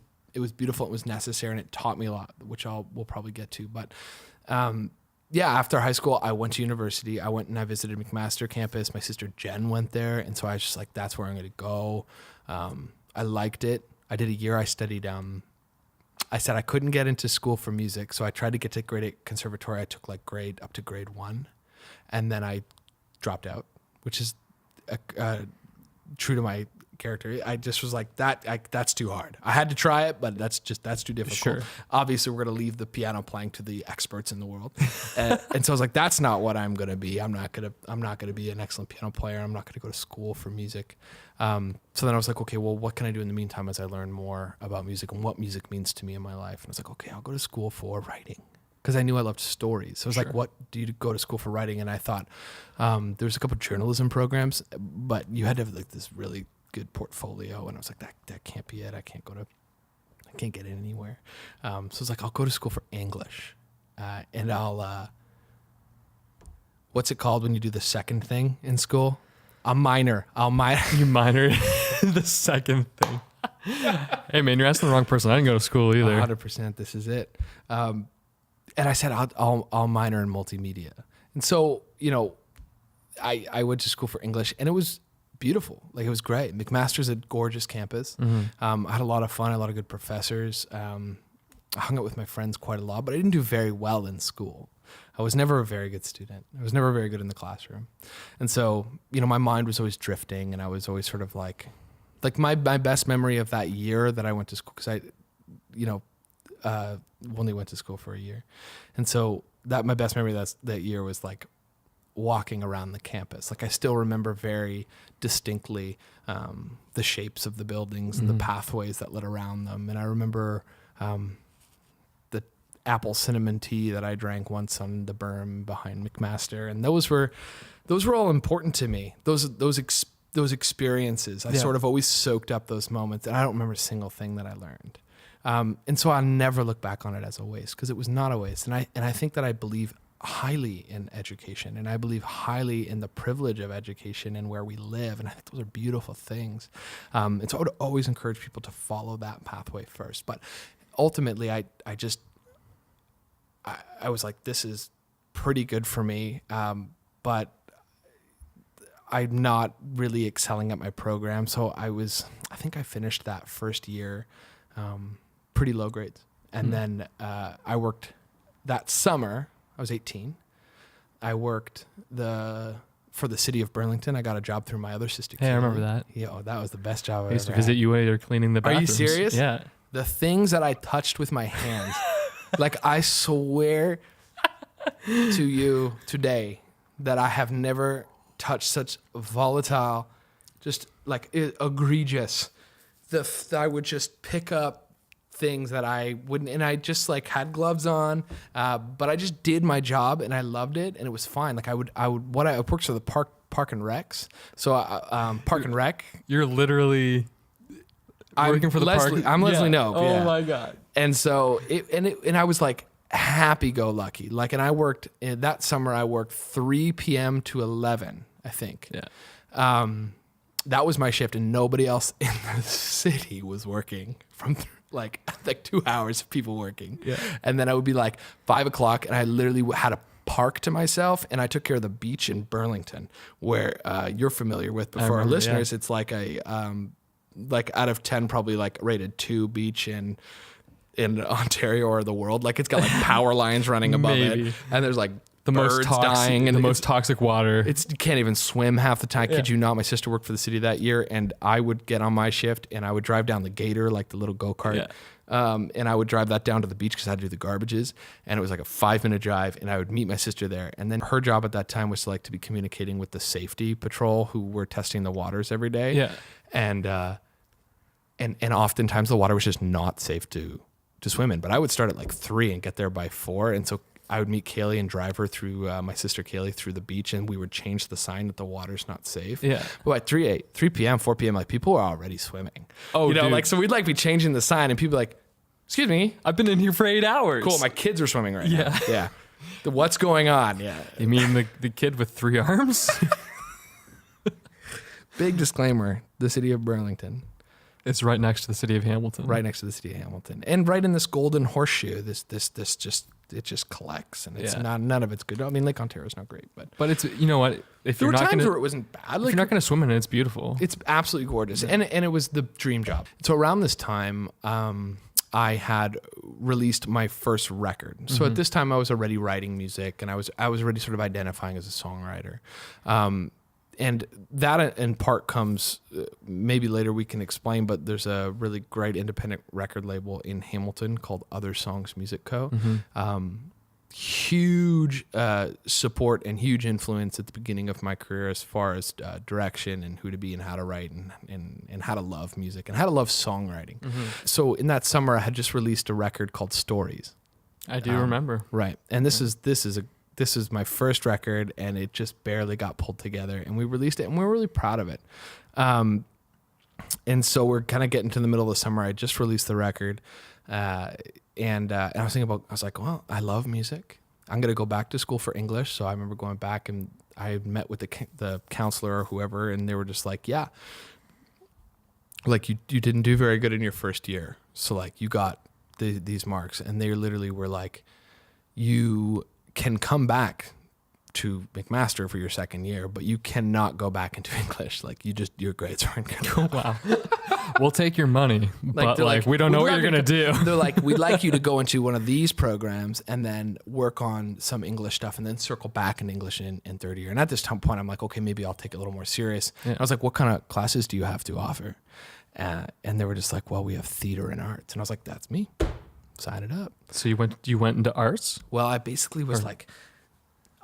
[SPEAKER 2] beautiful. It was necessary, and it taught me a lot, which we'll probably get to. But after high school, I went to university. I went and I visited McMaster campus. My sister Jen went there. And so I was just like, that's where I'm going to go. I liked it. I did a year. I studied, I said I couldn't get into school for music. So I tried to get to grade 8 conservatory. I took like up to grade 1. And then I dropped out, which is true to my character. I just was like, that's too hard. I had to try it, but that's too difficult.
[SPEAKER 1] Sure.
[SPEAKER 2] Obviously, we're going to leave the piano playing to the experts in the world. And so I was like, that's not what I'm going to be. I'm not going to be an excellent piano player. I'm not going to go to school for music. So then I was like, okay, well, what can I do in the meantime as I learn more about music and what music means to me in my life? And I was like, okay, I'll go to school for writing, because I knew I loved stories. So I was like, what do you go to school for writing? And I thought there was a couple of journalism programs, but you had to have like this really good portfolio. And I was like, that can't be it. I can't get in anywhere. So I was like, I'll go to school for English. And I'll, what's it called when you do the second thing in school? I'll minor.
[SPEAKER 1] You minor the second thing. Hey man, you're asking the wrong person. I didn't go to school either.
[SPEAKER 2] 100%. This is it. And I said, I'll minor in multimedia. And so, I went to school for English, and it was beautiful. Like, it was great. McMaster's a gorgeous campus. I had a lot of fun, a lot of good professors. I hung out with my friends quite a lot, but I didn't do very well in school. I was never a very good student. I was never very good in the classroom. And so, my mind was always drifting, and I was always sort of like my best memory of that year that I went to school, because I only went to school for a year. And so my best memory that year was like, walking around the campus. Like I still remember very distinctly the shapes of the buildings and the pathways that led around them. And I remember the apple cinnamon tea that I drank once on the berm behind McMaster. And those were all important to me. Those experiences. I sort of always soaked up those moments, and I don't remember a single thing that I learned. And so I'll never look back on it as a waste, because it was not a waste. And I think that I believe highly in education, and I believe highly in the privilege of education and where we live. And I think those are beautiful things. And so I would always encourage people to follow that pathway first. But ultimately, I was like, this is pretty good for me. But I'm not really excelling at my program. So I think I finished that first year pretty low grades. And then I worked that summer. I was 18. I worked for the city of Burlington. I got a job through my other sister.
[SPEAKER 1] Hey, I remember that.
[SPEAKER 2] Yeah, that was the best job
[SPEAKER 1] I used to visit you while you're cleaning the bathrooms.
[SPEAKER 2] Are you serious?
[SPEAKER 1] Yeah.
[SPEAKER 2] The things that I touched with my hands, like I swear to you today that I have never touched such volatile, just like egregious. I would just pick up things that I wouldn't, and I just like had gloves on, but I just did my job and I loved it, and it was fine. Like I worked for the park and recs. So park and rec.
[SPEAKER 1] You're literally working for the park.
[SPEAKER 2] I'm Leslie Knope.
[SPEAKER 1] Oh my God.
[SPEAKER 2] And so and I was like happy go lucky. Like, and I worked that summer. I worked 3 p.m. to 11, I think.
[SPEAKER 1] Yeah.
[SPEAKER 2] That was my shift, and nobody else in the city was working from like 2 hours of people working.
[SPEAKER 1] Yeah.
[SPEAKER 2] And then I would be like 5 o'clock, and I literally had a park to myself, and I took care of the beach in Burlington, where you're familiar with. But for our listeners, it's like a like out of 10, probably like rated 2 beach in Ontario or the world. Like it's got like power lines running above it, and there's like
[SPEAKER 1] the
[SPEAKER 2] birds dying, and
[SPEAKER 1] the most toxic water.
[SPEAKER 2] You can't even swim half the time. Kid you not. My sister worked for the city that year, and I would get on my shift and I would drive down the Gator, like the little go-kart. Yeah. And I would drive that down to the beach because I had to do the garbages, and it was like a 5-minute drive, and I would meet my sister there. And then her job at that time was to be communicating with the safety patrol who were testing the waters every day.
[SPEAKER 1] Yeah.
[SPEAKER 2] And oftentimes the water was just not safe to swim in. But I would start at like 3 and get there by 4. And so I would meet Kaylee and drive her through, my sister Kaylee, through the beach, and we would change the sign that the water's not safe.
[SPEAKER 1] Yeah.
[SPEAKER 2] But at 3 p.m., 4 p.m., like people were already swimming.
[SPEAKER 1] Oh,
[SPEAKER 2] dude.
[SPEAKER 1] like,
[SPEAKER 2] so we'd like be changing the sign, and people like, excuse me,
[SPEAKER 1] I've been in here for 8 hours.
[SPEAKER 2] Cool, my kids are swimming right now. Yeah. What's going on? Yeah.
[SPEAKER 1] You mean the kid with 3 arms?
[SPEAKER 2] Big disclaimer, the city of Burlington.
[SPEAKER 1] It's right next to the city of Hamilton.
[SPEAKER 2] Right next to the city of Hamilton. And right in this golden horseshoe, it just collects, and it's none of it's good. I mean, Lake Ontario's not great, but
[SPEAKER 1] it's, you know what? If
[SPEAKER 2] there
[SPEAKER 1] you're
[SPEAKER 2] were
[SPEAKER 1] not
[SPEAKER 2] times
[SPEAKER 1] gonna,
[SPEAKER 2] where it wasn't bad.
[SPEAKER 1] If you're not going to swim in it, it's beautiful.
[SPEAKER 2] It's absolutely gorgeous, and it was the dream job. So around this time, I had released my first record. So at this time, I was already writing music, and I was already sort of identifying as a songwriter. And that in part comes, maybe later we can explain, but there's a really great independent record label in Hamilton called Other Songs Music Co. Huge support and huge influence at the beginning of my career as far as direction and who to be and how to write and how to love music and how to love songwriting. So in that summer, I had just released a record called Stories.
[SPEAKER 1] I do remember. Right.
[SPEAKER 2] And this is my first record, and it just barely got pulled together, and we released it, and we were really proud of it. And so we're kind of getting to the middle of the summer. I just released the record, and I was thinking I was like, well, I love music. I'm going to go back to school for English. So I remember going back, and I met with the counselor or whoever, and they were just like, yeah, like you didn't do very good in your first year. So like you got these marks, and they literally were like, you can come back to McMaster for your second year, but you cannot go back into English. Like your grades aren't going to.
[SPEAKER 1] Wow. We'll take your money, but we don't know what you're going to do.
[SPEAKER 2] They're like, we'd like you to go into one of these programs and then work on some English stuff and then circle back in English in third year. And at this point, I'm like, okay, maybe I'll take it a little more serious. Yeah. I was like, what kind of classes do you have to offer? And they were just like, well, we have theater and arts. And I was like, that's me. Sign it up.
[SPEAKER 1] So you went into arts?
[SPEAKER 2] Well, I basically was like,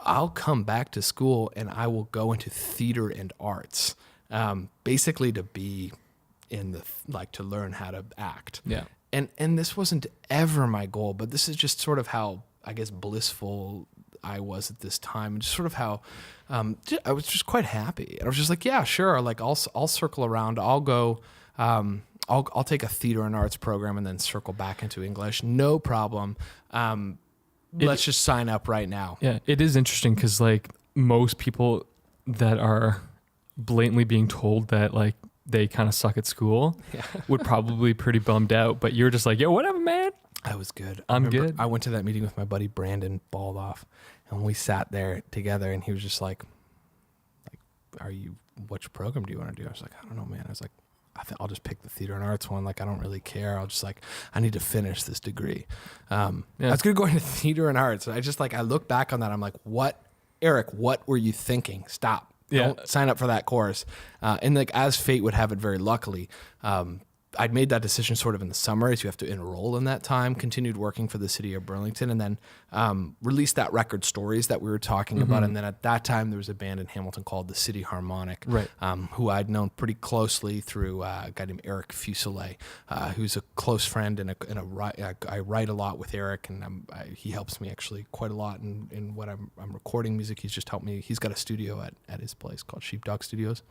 [SPEAKER 2] I'll come back to school and I will go into theater and arts, basically to be in the, like, to learn how to act.
[SPEAKER 1] Yeah.
[SPEAKER 2] And this wasn't ever my goal, but this is just sort of how, I guess, blissful I was at this time, and just sort of how I was just quite happy. And I was just like, yeah, sure. Like I'll circle around. I'll go. I'll take a theater and arts program and then circle back into English. No problem. Let's just sign up right now.
[SPEAKER 1] Yeah, it is interesting because like most people that are blatantly being told that like they kind of suck at school would probably be pretty bummed out. But you're just like, yo, whatever, man.
[SPEAKER 2] I was good.
[SPEAKER 1] I'm good.
[SPEAKER 2] I went to that meeting with my buddy Brandon Baldoff, and we sat there together, and he was just like, which program do you want to do? I was like, I don't know, man. I was like, I think I'll just pick the theater and arts one. Like, I don't really care. I'll just like, I need to finish this degree. I was going to go into theater and arts. I just like, I look back on that. I'm like, Eric, what were you thinking? Stop. Don't sign up for that course. And like, as fate would have it, very luckily, I'd made that decision sort of in the summer, as you have to enroll in that time, continued working for the city of Burlington, and then released that record Stories that we were talking about. And then at that time, there was a band in Hamilton called the City Harmonic, who I'd known pretty closely through a guy named Eric Fuselier, who's a close friend, and I write a lot with Eric, and he helps me actually quite a lot in what I'm recording music. He's just helped me. He's got a studio at his place called Sheepdog Studios.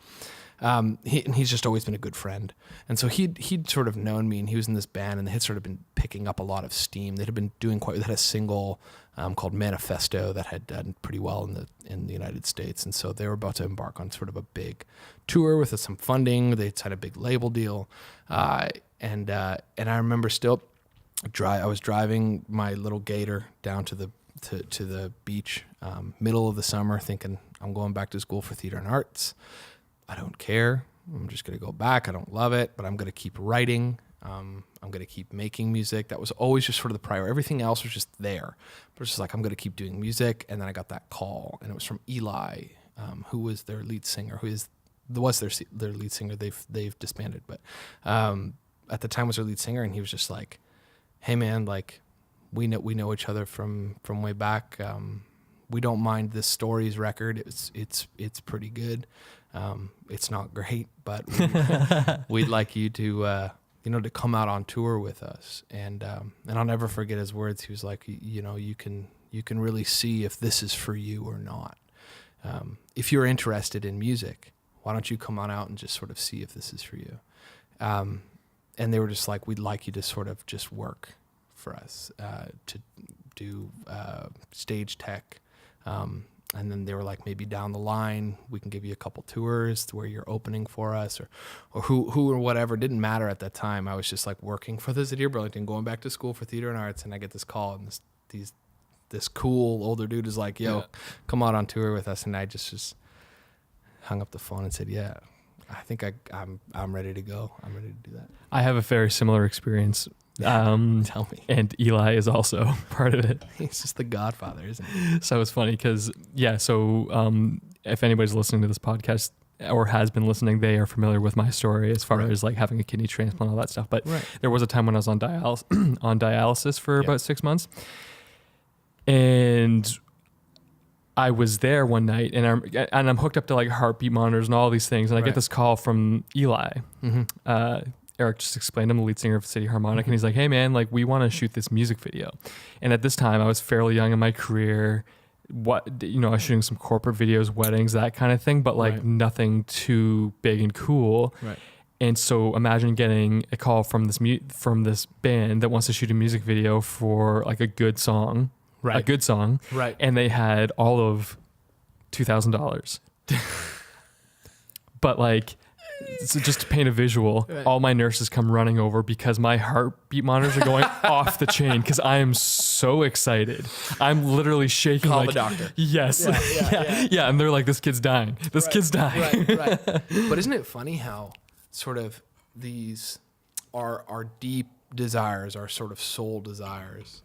[SPEAKER 2] And he's just always been a good friend. And so he'd sort of known me, and he was in this band, and they had sort of been picking up a lot of steam. They had been doing they had a single called Manifesto that had done pretty well in the United States. And so they were about to embark on sort of a big tour with some funding. They had a big label deal. And I remember still I was driving my little Gator down to the beach, middle of the summer, thinking I'm going back to school for theater and arts. I don't care. I'm just going to go back. I don't love it, but I'm going to keep writing. I'm going to keep making music. That was always just sort of the priority. Everything else was just there. But it's just like, I'm going to keep doing music. And then I got that call, and it was from Eli, who was their lead singer, was their lead singer. They've disbanded, but at the time was their lead singer, and he was just like, hey man, like we know each other from way back. We don't mind this Stories record. It's pretty good. It's not great, but we'd like you to to come out on tour with us. And I'll never forget his words. He was like, you can really see if this is for you or not. If you're interested in music, why don't you come on out and just sort of see if this is for you? And they were just like, we'd like you to sort of just work for us, to do stage tech. And then they were like, maybe down the line, we can give you a couple tours to where you're opening for us, or who or whatever. It didn't matter at that time. I was just like working for the city of Burlington, going back to school for theater and arts. And I get this call, and this cool older dude is like, yo, come out on tour with us. And I just hung up the phone and said, yeah, I think I'm ready to go. I'm ready to do that.
[SPEAKER 1] I have a very similar experience.
[SPEAKER 2] Tell me.
[SPEAKER 1] And Eli is also part of it.
[SPEAKER 2] He's just the godfather, isn't he?
[SPEAKER 1] So it's funny because, if anybody's listening to this podcast or has been listening, they are familiar with my story as far as like having a kidney transplant, all that stuff. But there was a time when I was on dialysis for about 6 months. And I was there one night, and I'm hooked up to like heartbeat monitors and all these things. And I get this call from Eli. Eric just explained, I'm the lead singer of City Harmonic, and he's like, hey man, like we want to shoot this music video. And at this time I was fairly young in my career. I was shooting some corporate videos, weddings, that kind of thing, but like nothing too big and cool. Right. And so imagine getting a call from this band that wants to shoot a music video for like a good song. Right. A good song. Right. And they had all of $2,000. But like, so just to paint a visual, all my nurses come running over because my heartbeat monitors are going off the chain because I am so excited. I'm literally shaking.
[SPEAKER 2] Call
[SPEAKER 1] like,
[SPEAKER 2] the doctor.
[SPEAKER 1] Yes. Yeah. And they're like, this kid's dying. Kid's dying.
[SPEAKER 2] Right. But isn't it funny how sort of these our deep desires, our sort of soul desires,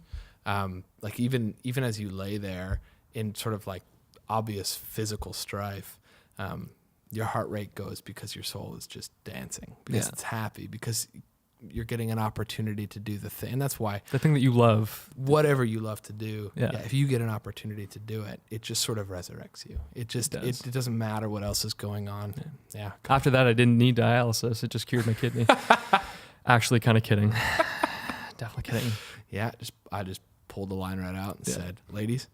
[SPEAKER 2] like even as you lay there in sort of like obvious physical strife, your heart rate goes because your soul is just dancing, because it's happy, because you're getting an opportunity to do the thing. And that's why
[SPEAKER 1] The thing that you love.
[SPEAKER 2] whatever you love to do,
[SPEAKER 1] Yeah.
[SPEAKER 2] if you get an opportunity to do it, it just sort of resurrects you. It just,
[SPEAKER 1] It does.
[SPEAKER 2] it doesn't matter what else is going on. Yeah.
[SPEAKER 1] After that, I didn't need dialysis. It just cured my kidney. Actually, kind of kidding. Definitely kidding.
[SPEAKER 2] Yeah. I just pulled the line right out and said, ladies,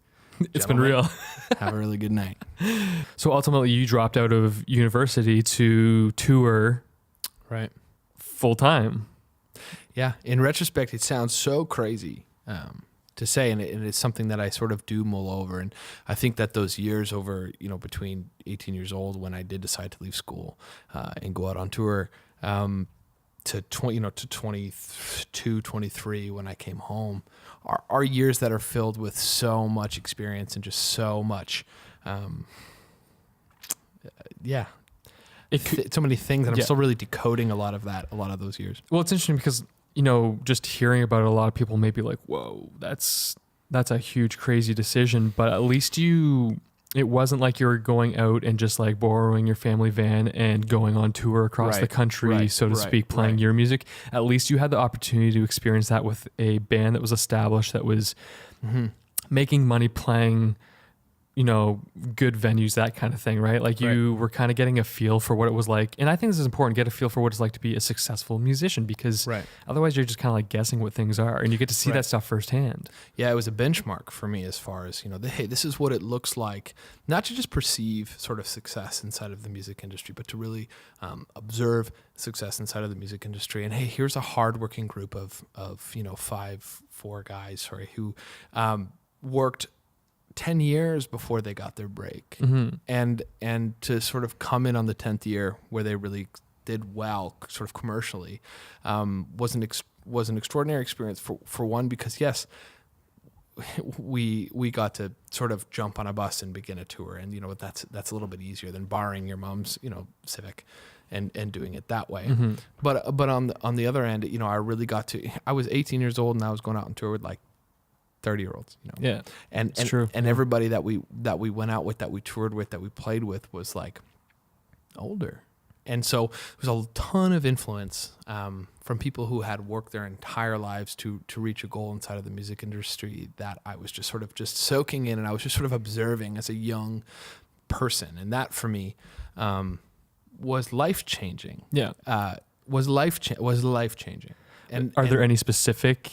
[SPEAKER 1] It's been
[SPEAKER 2] gentlemen,
[SPEAKER 1] real.
[SPEAKER 2] have a really good night.
[SPEAKER 1] So ultimately, you dropped out of university to tour
[SPEAKER 2] Right.
[SPEAKER 1] full time.
[SPEAKER 2] Yeah. In retrospect, it sounds so crazy to say, and it's something that I sort of do mull over. And I think that those years over, between 18 years old when I did decide to leave school and go out on tour, to 22, 23 when I came home, are years that are filled with so much experience and just so much, so many things, and I'm still really decoding a lot of those years.
[SPEAKER 1] Well, it's interesting because, just hearing about it, a lot of people may be like, whoa, that's a huge, crazy decision. But at least it wasn't like you were going out and just like borrowing your family van and going on tour across the country, so to speak, playing your music. At least you had the opportunity to experience that with a band that was established, that was making money playing, good venues, that kind of thing, right? Like you were kind of getting a feel for what it was like. And I think this is important, get a feel for what it's like to be a successful musician, because otherwise you're just kind of like guessing what things are, and you get to see that stuff firsthand. Yeah,
[SPEAKER 2] it was a benchmark for me as far as, hey, this is what it looks like, not to just perceive sort of success inside of the music industry, but to really observe success inside of the music industry. And hey, here's a hardworking group of 4 guys, who worked 10 years before they got their break, and to sort of come in on the 10th year where they really did well, sort of commercially, was an extraordinary experience for one, because yes, we got to sort of jump on a bus and begin a tour, and that's a little bit easier than borrowing your mom's Civic and doing it that way. But on the other end, I really got to. I was 18 years old and I was going out on tour with like 30-year-olds,
[SPEAKER 1] Yeah,
[SPEAKER 2] and
[SPEAKER 1] true.
[SPEAKER 2] And everybody that we went out with, that we toured with, that we played with, was like older, and so there was a ton of influence from people who had worked their entire lives to reach a goal inside of the music industry that I was just sort of just soaking in, and I was just sort of observing as a young person, and that for me was life changing.
[SPEAKER 1] Yeah,
[SPEAKER 2] was life changing. And
[SPEAKER 1] are there any specific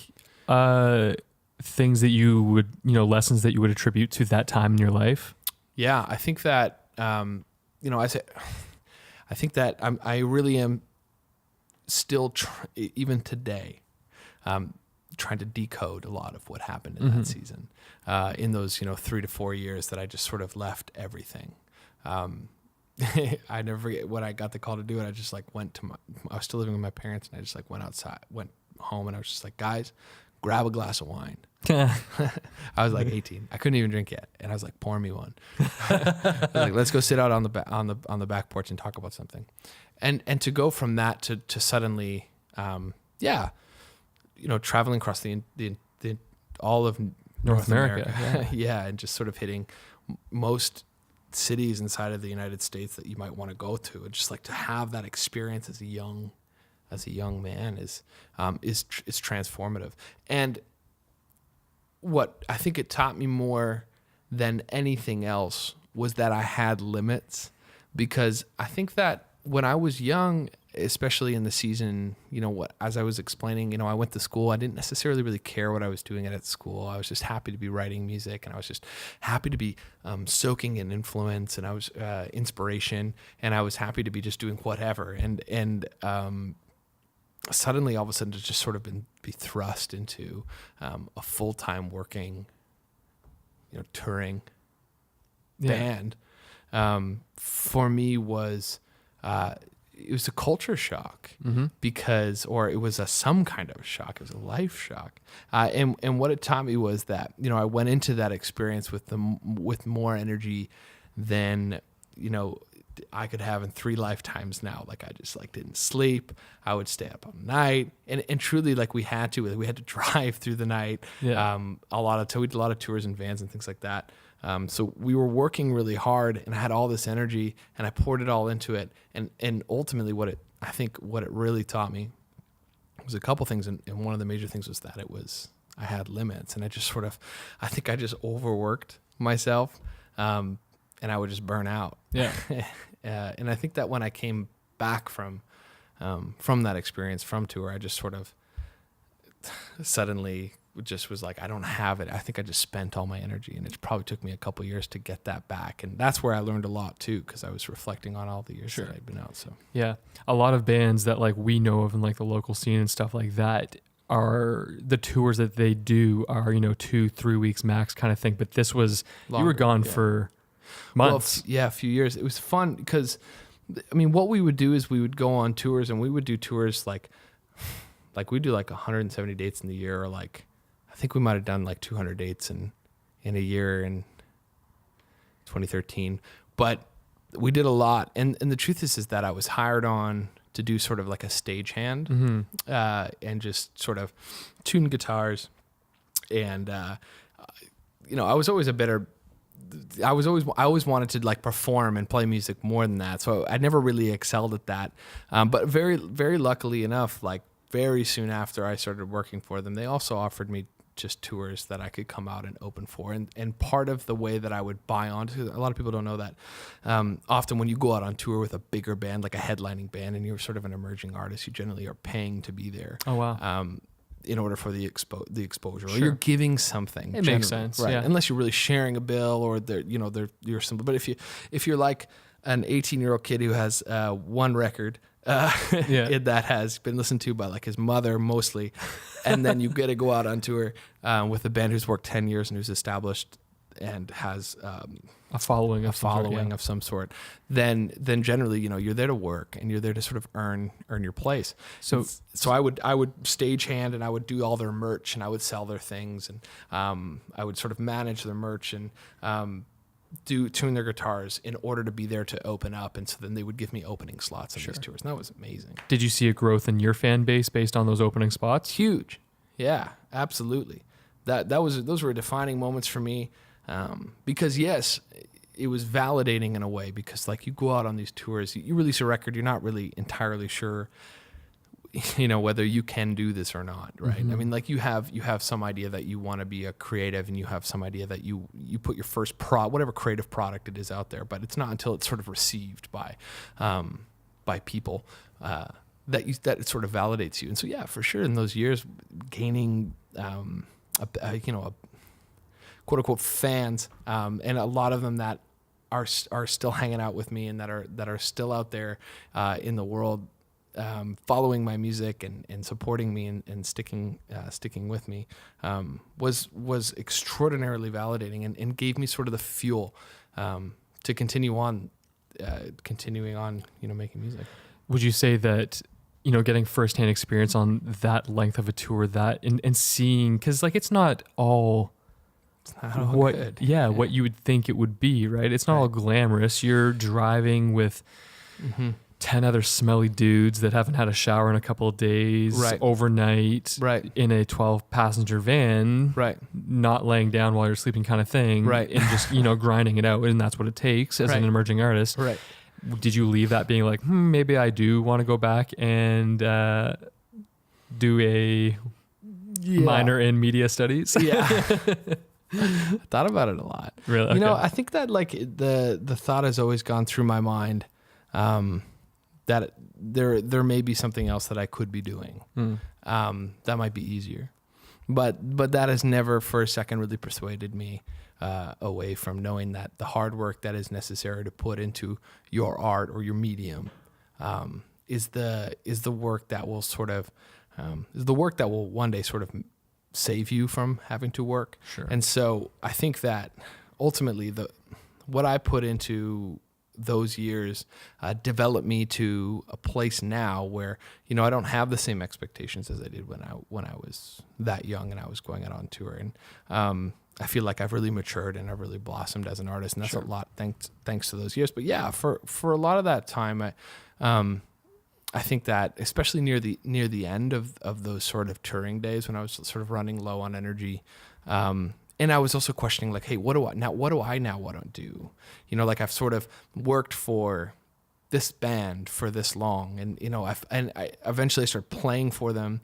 [SPEAKER 1] things that you would, lessons that you would attribute to that time in your life?
[SPEAKER 2] Yeah, I think that, I think that I really am still, even today, trying to decode a lot of what happened in that season, in those, 3 to 4 years that I just sort of left everything. I never forget when I got the call to do it. I just like I was still living with my parents, and I just like went home, and I was just like, guys, grab a glass of wine. I was like 18. I couldn't even drink yet, and I was like, pour me one. I was like, let's go sit out on the back porch and talk about something. And to go from that to suddenly, traveling across the all of North America. Yeah, and just sort of hitting most cities inside of the United States that you might want to go to, and just like to have that experience as a young man is transformative. And what I think it taught me more than anything else was that I had limits, because I think that when I was young, especially in the season, as I was explaining, I went to school. I didn't necessarily really care what I was doing at school. I was just happy to be writing music, and I was just happy to be soaking in influence, and I was inspiration, and I was happy to be just doing whatever. And suddenly, all of a sudden, to just sort of be thrust into a full-time working, touring band, for me was it was a culture shock, or it was some kind of shock. It was a life shock, and what it taught me was that I went into that experience with more energy than I could have in 3 lifetimes now. Like I just didn't sleep. I would stay up all night, and truly we had to drive through the night. We did a lot of tours in vans and things like that. So we were working really hard, and I had all this energy, and I poured it all into it. And ultimately what it really taught me was a couple things, and one of the major things was that I had limits, and I think I just overworked myself, and I would just burn out.
[SPEAKER 1] Yeah.
[SPEAKER 2] And I think that when I came back from that experience, from tour, I just sort of suddenly just was like, I don't have it. I think I just spent all my energy, and it probably took me a couple years to get that back. And that's where I learned a lot too, because I was reflecting on all the years that I'd been out. So
[SPEAKER 1] yeah, a lot of bands that like we know of in like the local scene and stuff like that are the tours that they do are 2-3 weeks max kind of thing. But this was longer, you were gone for months.
[SPEAKER 2] Well, a few years. It was fun because, I mean, what we would do is we would go on tours, and we would do tours like we do like 170 dates in the year, or like I think we might have done like 200 dates in a year in 2013. But we did a lot, and the truth is that I was hired on to do sort of like a stagehand, and just sort of tune guitars, and I was always I always wanted to like perform and play music more than that, so I never really excelled at that. But very, very luckily enough, like very soon after I started working for them, they also offered me just tours that I could come out and open for. And part of the way that I would buy on to, a lot of people don't know that, often when you go out on tour with a bigger band, like a headlining band, and you're sort of an emerging artist, you generally are paying to be there.
[SPEAKER 1] Oh, wow.
[SPEAKER 2] In order for the exposure,
[SPEAKER 1] sure.
[SPEAKER 2] or you're giving something.
[SPEAKER 1] It makes sense,
[SPEAKER 2] right?
[SPEAKER 1] Yeah.
[SPEAKER 2] Unless you're really sharing a bill, or you're simple. But if you're like an 18-year-old kid who has one record, that has been listened to by like his mother mostly, and then you get to go out on tour with a band who's worked 10 years and who's established and has
[SPEAKER 1] a following
[SPEAKER 2] of some sort, then generally you're there to work, and you're there to sort of earn your place. So I would stagehand, and I would do all their merch, and I would sell their things, and I would sort of manage their merch, and tune their guitars in order to be there to open up. And so then they would give me opening slots on these tours, and that was amazing.
[SPEAKER 1] Did you see a growth in your fan base based on those opening spots?
[SPEAKER 2] Huge. Yeah, absolutely. Those were defining moments for me, because yes, it was validating in a way, because like you go out on these tours, you release a record, you're not really entirely sure whether you can do this or not, right? Mm-hmm. I mean, like you have some idea that you want to be a creative, and you have some idea that you put your first whatever creative product it is out there, but it's not until it's sort of received by people that it sort of validates you. And so yeah, for sure, in those years, gaining a quote unquote fans, and a lot of them that are still hanging out with me, and that are still out there in the world, following my music and supporting me and sticking with me, was extraordinarily validating, and gave me sort of the fuel to continuing on making music. Would
[SPEAKER 1] you say that getting firsthand experience on that length of a tour, that and seeing, because like it's not all what good. Yeah, what you would think it would be, right? It's not all glamorous. You're driving with 10 other smelly dudes that haven't had a shower in a couple of days, overnight, in a 12-passenger van, not laying down while you're sleeping kind of thing, and just, grinding it out. And that's what it takes as an emerging artist. Right. Did you leave that being like, maybe I do want to go back and do a minor in media studies? Yeah.
[SPEAKER 2] I thought about it a lot.
[SPEAKER 1] Really? Okay.
[SPEAKER 2] I think that like the thought has always gone through my mind, that there may be something else that I could be doing, that might be easier, but that has never for a second really persuaded me away from knowing that the hard work that is necessary to put into your art or your medium is the work that will sort of is the work that will one day sort of save you from having to work.
[SPEAKER 1] Sure.
[SPEAKER 2] And so I think that ultimately what I put into those years developed me to a place now where I don't have the same expectations as I did when I was that young and I was going out on tour. And I feel like I've really matured and I've really blossomed as an artist, and that's a lot thanks to those years. But yeah, for a lot of that time, I think that especially near the end of those sort of touring days when I was sort of running low on energy, and I was also questioning like, hey, what do I now want to do? Like I've sort of worked for this band for this long, and I eventually started playing for them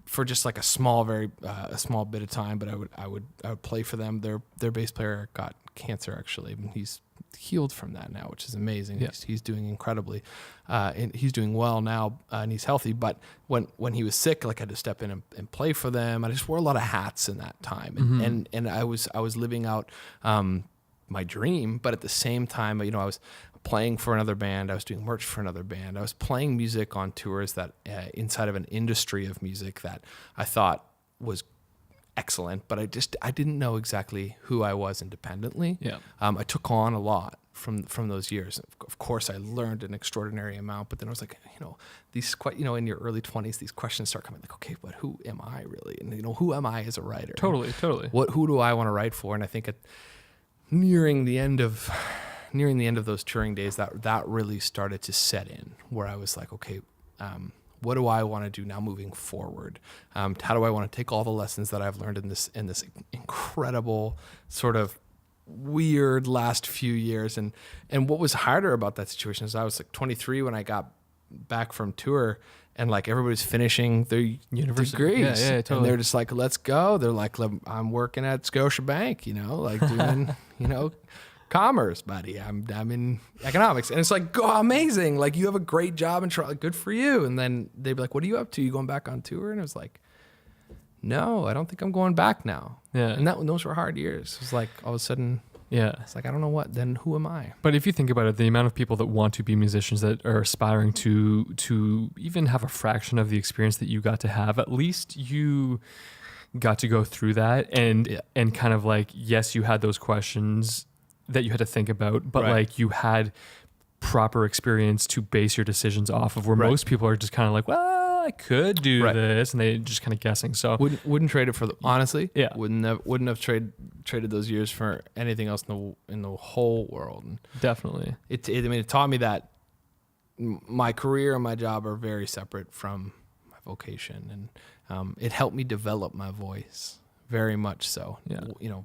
[SPEAKER 2] for just like a small bit of time, but I would play for them. Their bass player got cancer, actually, and he's healed from that now, which is amazing.
[SPEAKER 1] Yeah.
[SPEAKER 2] He's doing incredibly, and he's doing well now, and he's healthy. But when he was sick, like, I had to step in and play for them. I just wore a lot of hats in that time, and I was living out my dream, but at the same time, I was playing for another band. I was doing merch for another band. I was playing music on tours that inside of an industry of music that I thought was excellent, but I didn't know exactly who I was independently.
[SPEAKER 1] Yeah.
[SPEAKER 2] I took on a lot from those years. Of course, I learned an extraordinary amount, but then I was like, these in your early 20s, these questions start coming, like, okay, but who am I really? And who am I as a writer?
[SPEAKER 1] Totally.
[SPEAKER 2] Who do I want to write for? And I think nearing the end of those touring days, that really started to set in, where I was like, okay, what do I want to do now moving forward? How do I want to take all the lessons that I've learned in this incredible sort of weird last few years? And what was harder about that situation is I was like 23 when I got back from tour, and like everybody's finishing their university degrees.
[SPEAKER 1] Yeah, totally.
[SPEAKER 2] And they're just like, let's go. They're like, I'm working at Scotiabank, like doing, commerce, buddy. I'm in economics. And it's like, oh, amazing. Like, you have a great job in Toronto. Good for you. And then they'd be like, what are you up to? You going back on tour? And it was like, no, I don't think I'm going back now.
[SPEAKER 1] Yeah.
[SPEAKER 2] And those were hard years. It was like, all of a sudden, it's like, I don't know what, then who am I?
[SPEAKER 1] But if you think about it, the amount of people that want to be musicians that are aspiring to even have a fraction of the experience that you got to have, at least you got to go through that and kind of like, yes, you had those questions that you had to think about, but like you had proper experience to base your decisions off of, where most people are just kind of like, well, I could do this, and they just kind of guessing. So
[SPEAKER 2] wouldn't trade it for honestly.
[SPEAKER 1] Yeah.
[SPEAKER 2] Wouldn't have traded those years for anything else in the whole world. And
[SPEAKER 1] definitely.
[SPEAKER 2] It taught me that my career and my job are very separate from my vocation, and it helped me develop my voice very much so.
[SPEAKER 1] Yeah.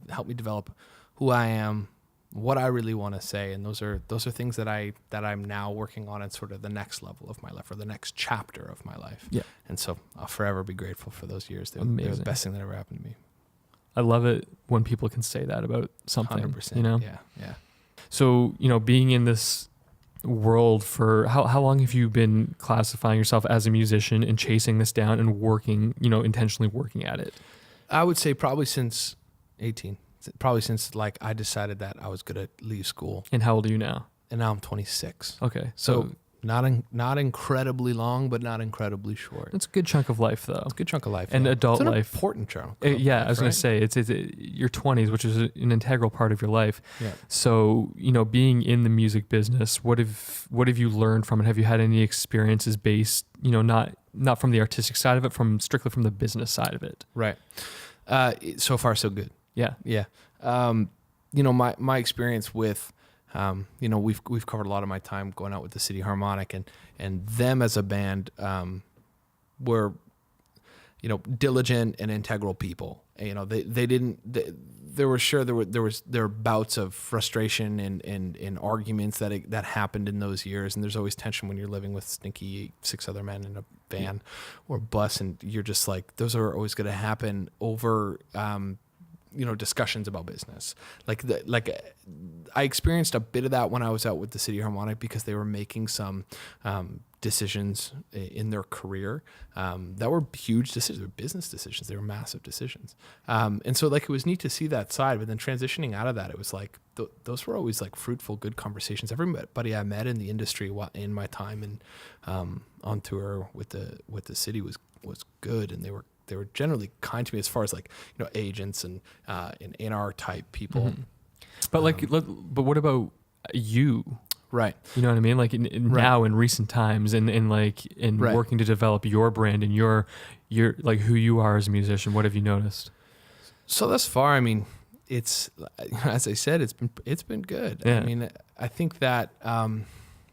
[SPEAKER 2] Helped me develop who I am, what I really want to say, and those are things that I'm now working on at sort of the next level of my life, or the next chapter of my life.
[SPEAKER 1] Yeah.
[SPEAKER 2] And so I'll forever be grateful for those years. They're the best thing that ever happened to me.
[SPEAKER 1] I love it when people can say that about something.
[SPEAKER 2] 100%. Yeah.
[SPEAKER 1] So, being in this world for how long have you been classifying yourself as a musician and chasing this down and working, intentionally working at it?
[SPEAKER 2] I would say probably since 18. Probably since like I decided that I was going to leave school.
[SPEAKER 1] And how old are you now?
[SPEAKER 2] And now I'm 26.
[SPEAKER 1] Okay.
[SPEAKER 2] So not incredibly long, but not incredibly short.
[SPEAKER 1] It's a good chunk of life, though.
[SPEAKER 2] It's a good chunk of life.
[SPEAKER 1] And adult life.
[SPEAKER 2] It's an important chunk.
[SPEAKER 1] I was going to say, it's your 20s, which is an integral part of your life.
[SPEAKER 2] Yeah.
[SPEAKER 1] So, being in the music business, what have you learned from it? Have you had any experiences based, not from the artistic side of it, strictly from the business side of it?
[SPEAKER 2] Right. So far, so good.
[SPEAKER 1] Yeah.
[SPEAKER 2] My experience with, we've covered a lot of my time going out with the City Harmonic, and them as a band, were, diligent and integral people. There were bouts of frustration and arguments that happened in those years. And there's always tension when you're living with stinky 6 other men in a van or bus. And you're just like, those are always going to happen over, discussions about business. I experienced a bit of that when I was out with the City Harmonic, because they were making some decisions in their career that were huge decisions. They were business decisions. They were massive decisions. And so it was neat to see that side, but then transitioning out of that, it was like, those were always like fruitful, good conversations. Everybody I met in the industry in my time and on tour with the city was good, and they were generally kind to me as far as agents and A&R type people.
[SPEAKER 1] Mm-hmm. But but what about you?
[SPEAKER 2] Right.
[SPEAKER 1] You know what I mean? Like now in recent times and working to develop your brand and your like who you are as a musician, what have you noticed?
[SPEAKER 2] So thus far, I mean, it's, as I said, it's been good.
[SPEAKER 1] Yeah.
[SPEAKER 2] I mean, I think that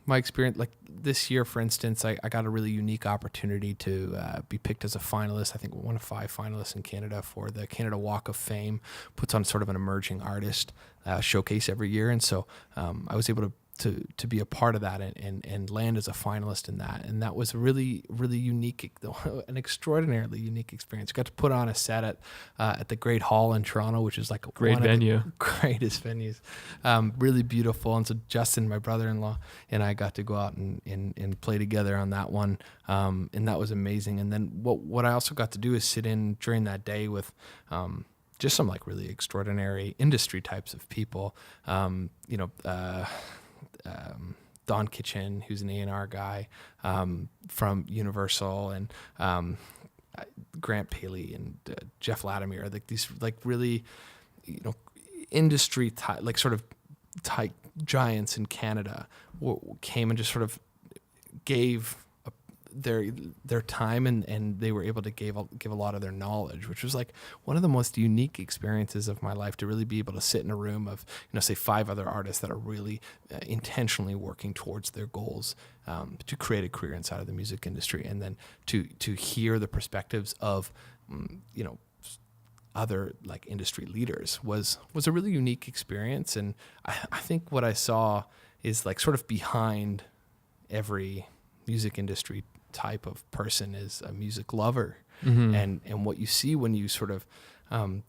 [SPEAKER 2] my experience, like this year, for instance, I got a really unique opportunity to be picked as a finalist. I think one of 5 finalists in Canada for the Canada Walk of Fame. Puts on sort of an emerging artist showcase every year. And so I was able to be a part of that and land as a finalist in that. And that was a really, really unique, an extraordinarily unique experience. Got to put on a set at the Great Hall in Toronto, which is like
[SPEAKER 1] Great
[SPEAKER 2] one
[SPEAKER 1] venue.
[SPEAKER 2] of the greatest venues. Really beautiful. And so Justin, my brother-in-law, and I got to go out and play together on that one. And that was amazing. And then what I also got to do is sit in during that day with, just some like really extraordinary industry types of people. Don Kitchen, who's an A&R guy from Universal, and Grant Paley and Jeff Latimer, like these like really, industry like sort of type giants in Canada came and just sort of gave their time, and they were able to give a lot of their knowledge, which was like one of the most unique experiences of my life, to really be able to sit in a room of, say 5 other artists that are really intentionally working towards their goals, to create a career inside of the music industry, and then to hear the perspectives of, other like industry leaders was a really unique experience. And I think what I saw is like sort of behind every music industry type of person is a music lover.
[SPEAKER 1] Mm-hmm.
[SPEAKER 2] And what you see when you sort of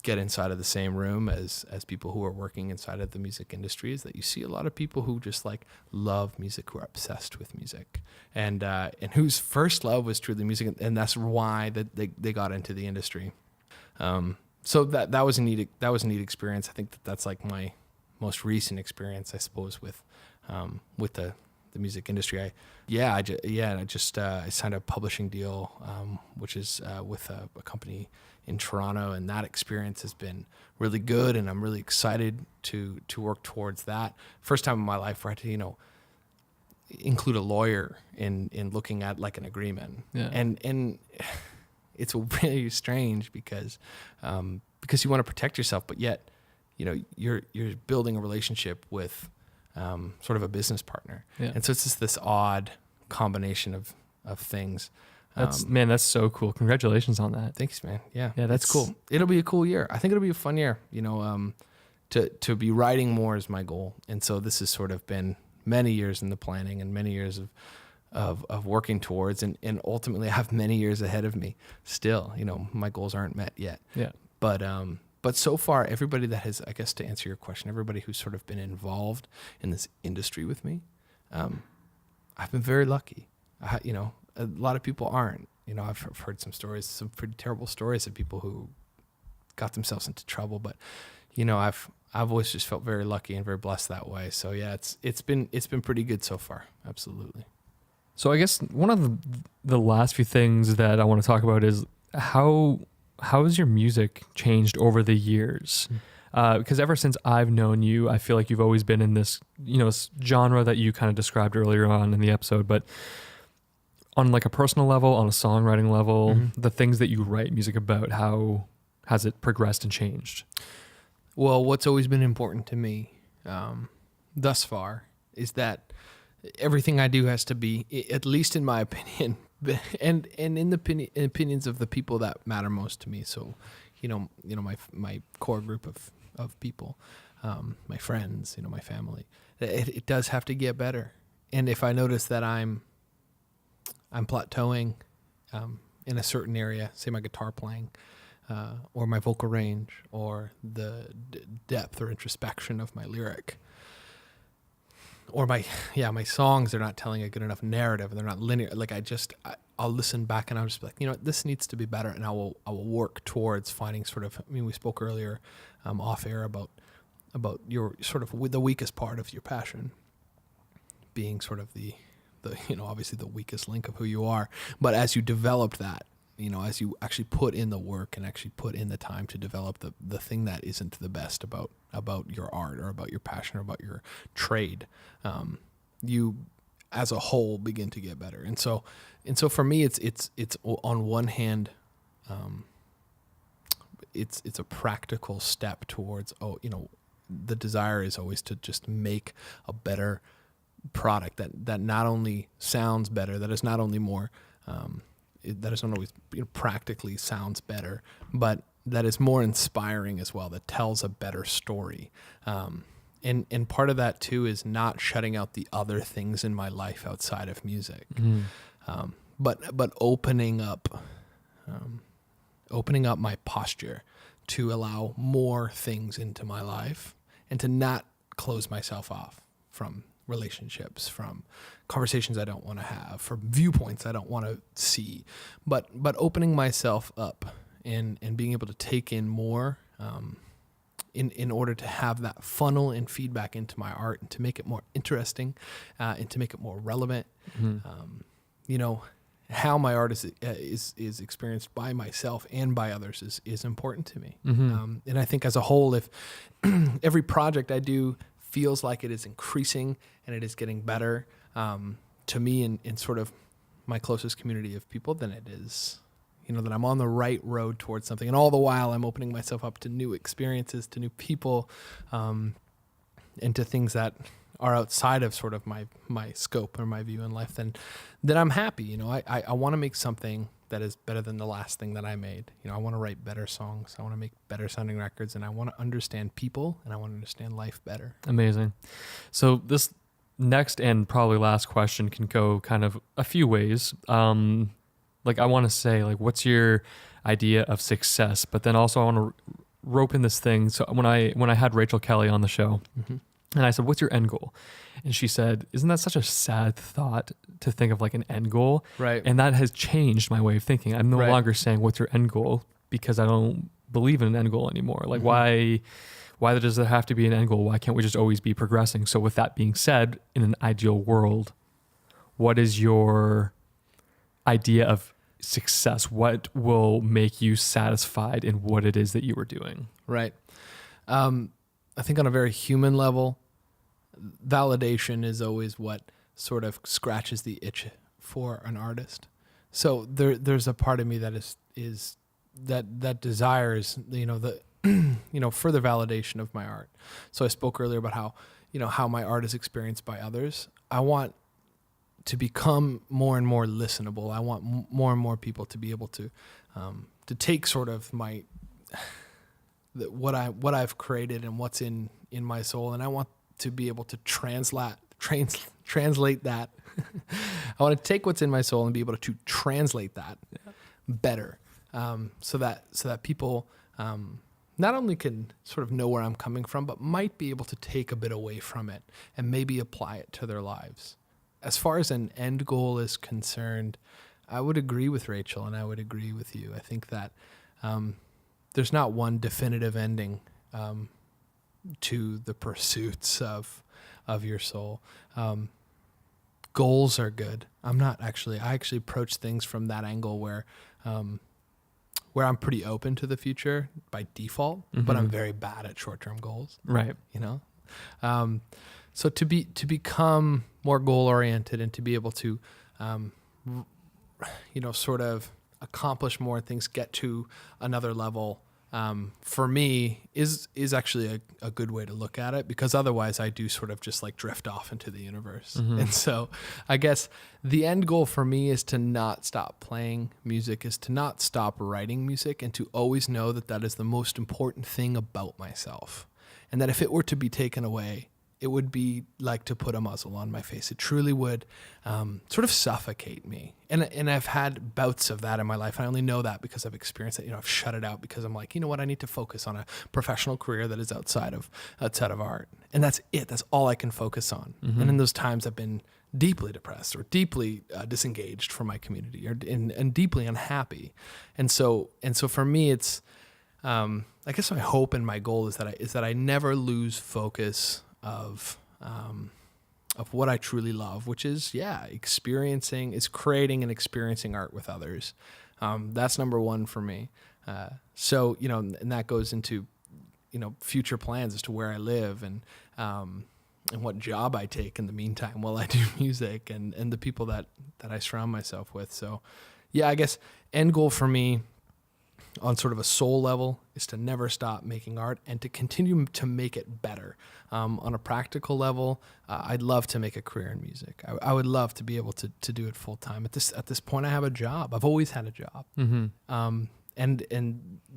[SPEAKER 2] get inside of the same room as people who are working inside of the music industry is that you see a lot of people who just like love music, who are obsessed with music, and whose first love was truly music, and that's why that they got into the industry. So that was a neat experience. I think that's like my most recent experience, I suppose, with the music industry. I signed a publishing deal, which is with a company in Toronto, and that experience has been really good, and I'm really excited to work towards that. First time in my life where I had to, include a lawyer in looking at like an agreement.
[SPEAKER 1] Yeah.
[SPEAKER 2] And it's really strange because you want to protect yourself, but yet, you're building a relationship with sort of a business partner.
[SPEAKER 1] Yeah.
[SPEAKER 2] And so it's just this odd combination of things.
[SPEAKER 1] That's so cool. Congratulations on that.
[SPEAKER 2] Thanks, man. Yeah,
[SPEAKER 1] that's
[SPEAKER 2] cool. It'll be a cool year. I think it'll be a fun year, to be writing more is my goal. And so this has sort of been many years in the planning and many years of working towards, and ultimately I have many years ahead of me still. My goals aren't met yet.
[SPEAKER 1] Yeah.
[SPEAKER 2] But so far, everybody that has, I guess to answer your question, everybody who's sort of been involved in this industry with me, I've been very lucky. A lot of people aren't. I've heard some stories, some pretty terrible stories of people who got themselves into trouble. But, I've always just felt very lucky and very blessed that way. So yeah, it's been pretty good so far. Absolutely.
[SPEAKER 1] So I guess one of the last few things that I want to talk about is how has your music changed over the years? Because ever since I've known you, I feel like you've always been in this, genre that you kind of described earlier on in the episode. But on like a personal level, on a songwriting level,
[SPEAKER 2] Mm-hmm.
[SPEAKER 1] the things that you write music about, how has it progressed and changed?
[SPEAKER 2] Well, what's always been important to me thus far is that everything I do has to be, at least in my opinion, and in the opinions of the people that matter most to me. So, my core group of people, my friends, my family. It does have to get better. And if I notice that I'm plateauing in a certain area, say my guitar playing, or my vocal range, or the depth or introspection of my lyric, or my songs are not telling a good enough narrative, and they're not linear. Like I'll listen back and I'll just be like, this needs to be better, and I will work towards finding sort of. We spoke earlier off air about your sort of the weakest part of your passion being sort of the obviously the weakest link of who you are. But as you developed that, as you actually put in the work and actually put in the time to develop the thing that isn't the best about your art or about your passion or about your trade, you as a whole begin to get better. And so for me, it's on one hand, it's a practical step towards, the desire is always to just make a better product that not only sounds better, that is not only more, that is not always practically sounds better, but that is more inspiring as well, that tells a better story. And part of that too is not shutting out the other things in my life outside of music, but opening up my posture to allow more things into my life and to not close myself off from relationships, from conversations I don't want to have, from viewpoints I don't want to see, but opening myself up and being able to take in more, in order to have that funnel and feedback into my art and to make it more interesting, and to make it more relevant. How my art is experienced by myself and by others is important to me. And I think as a whole, if every project I do feels like it is increasing and it is getting better, to me in sort of my closest community of people, then it is, that I'm on the right road towards something. And all the while I'm opening myself up to new experiences, to new people, and to things that are outside of sort of my scope or my view in life, then I'm happy. I want to make something that is better than the last thing that I made. I want to write better songs. I want to make better sounding records, and I want to understand people, and I want to understand life better.
[SPEAKER 1] Amazing. So this next and probably last question can go kind of a few ways. I want to say, what's your idea of success? But then also I want to rope in this thing. So when I had Rachel Kelly on the show, and I said, what's your end goal? And she said, isn't that such a sad thought to think of an end goal?
[SPEAKER 2] Right.
[SPEAKER 1] And that has changed my way of thinking. I'm no longer saying what's your end goal, because I don't believe in an end goal anymore. Why does there have to be an end goal? Why can't we just always be progressing? So with that being said, in an ideal world, what is your idea of success? What will make you satisfied in what it is that you were doing?
[SPEAKER 2] Right. I think on a very human level, validation is always what sort of scratches the itch for an artist. So there's a part of me that is that desires, the further validation of my art. So I spoke earlier about how my art is experienced by others. I want to become more and more listenable. I want more and more people to be able to take sort of what I've created and what's in my soul, and I want to be able to translate that. I want to take what's in my soul and be able to translate that better, so that people not only can sort of know where I'm coming from, but might be able to take a bit away from it and maybe apply it to their lives. As far as an end goal is concerned, I would agree with Rachel and I would agree with you. I think that there's not one definitive ending to the pursuits of your soul. Goals are good. I actually approach things from that angle where I'm pretty open to the future by default, but I'm very bad at short-term goals.
[SPEAKER 1] Right.
[SPEAKER 2] So to become more goal-oriented and to be able to, sort of accomplish more things, get to another level, for me is actually a good way to look at it, because otherwise I do sort of just drift off into the universe. And so I guess the end goal for me is to not stop playing music, is to not stop writing music, and to always know that is the most important thing about myself. And that if it were to be taken away, it would be like to put a muzzle on my face. It truly would sort of suffocate me. And I've had bouts of that in my life. I only know that because I've experienced it. I've shut it out because I'm like, I need to focus on a professional career that is outside of art. And that's it. That's all I can focus on. And in those times I've been deeply depressed or deeply disengaged from my community and deeply unhappy. And so for me, it's, I guess my hope and my goal is that I never lose focus of what I truly love, which is creating and experiencing art with others. That's number one for me. So and that goes into future plans as to where I live and what job I take in the meantime while I do music and the people that I surround myself with. So I guess end goal for me on sort of a soul level is to never stop making art and to continue to make it better. On a practical level, I'd love to make a career in music. I would love to be able to do it full time. At this point, I have a job. I've always had a job. And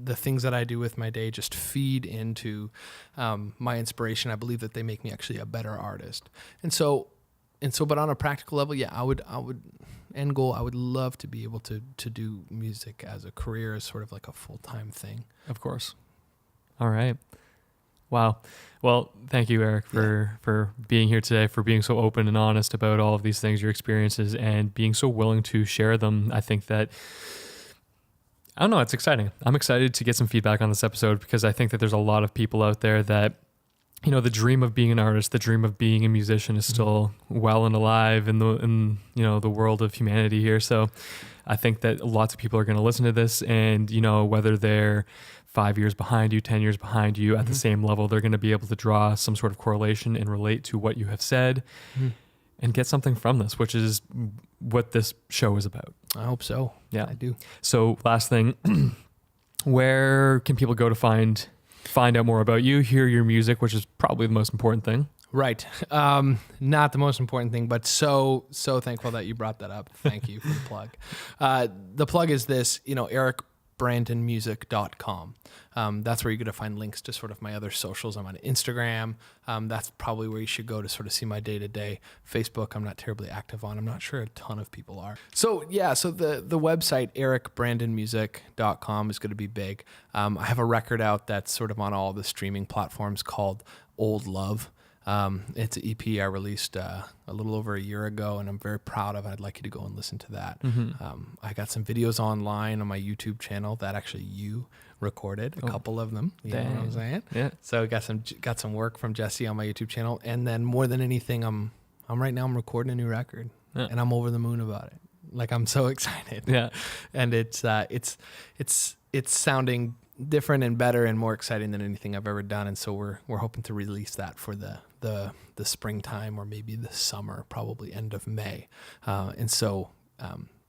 [SPEAKER 2] the things that I do with my day just feed into my inspiration. I believe that they make me actually a better artist. But on a practical level, yeah, I would end goal, I would love to be able to do music as a career, as sort of like a full-time thing.
[SPEAKER 1] Of course. All right. Wow. Well, thank you, Eric, for being here today, for being so open and honest about all of these things, your experiences, and being so willing to share them. I think that, I don't know, it's exciting. I'm excited to get some feedback on this episode, because I think that there's a lot of people out there that, you know, the dream of being an artist, the dream of being a musician is still well and alive in the world of humanity here. So I think that lots of people are going to listen to this, and, you know, whether they're 5 years behind you, 10 years behind you, at the same level, they're going to be able to draw some sort of correlation and relate to what you have said and get something from this, which is what this show is about.
[SPEAKER 2] I hope so.
[SPEAKER 1] Yeah,
[SPEAKER 2] I do.
[SPEAKER 1] So last thing, where can people go to find out more about you, hear your music, which is probably the most important thing?
[SPEAKER 2] Right. Not the most important thing, but so thankful that you brought that up. Thank you for the plug. The plug is this, ericbrandonmusic.com. That's where you're going to find links to sort of my other socials. I'm on Instagram. That's probably where you should go to sort of see my day-to-day. Facebook, I'm not terribly active on. I'm not sure a ton of people are. So the website, ericbrandonmusic.com, is going to be big. I have a record out that's sort of on all the streaming platforms called Old Love. It's an EP I released a little over a year ago, and I'm very proud of it. I'd like you to go and listen to that. I got some videos online on my YouTube channel that actually you recorded, a couple of them. You know what I'm saying?
[SPEAKER 1] Yeah.
[SPEAKER 2] So got some work from Jesse on my YouTube channel, and then more than anything, I'm recording a new record, and I'm over the moon about it. Like, I'm so excited. Yeah. And it's sounding different and better and more exciting than anything I've ever done. And so we're hoping to release that for the springtime, or maybe the summer, probably end of May. And so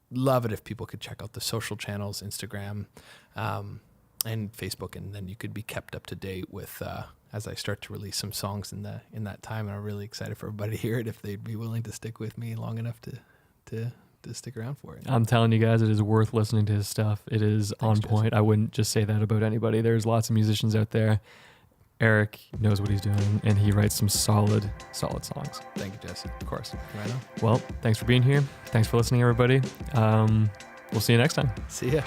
[SPEAKER 2] love it if people could check out the social channels, Instagram and Facebook, and then you could be kept up to date with as I start to release some songs in that time. And I'm really excited for everybody to hear it, if they'd be willing to stick with me long enough to stick around for it.
[SPEAKER 1] I'm telling you guys, it is worth listening to his stuff. It is on point. Jesse. I wouldn't just say that about anybody. There's lots of musicians out there. Eric knows what he's doing, and he writes some solid songs.
[SPEAKER 2] Thank you, Jesse.
[SPEAKER 1] Of course.
[SPEAKER 2] Right on.
[SPEAKER 1] Well, thanks for being here. Thanks for listening, everybody. We'll see you next time.
[SPEAKER 2] See ya.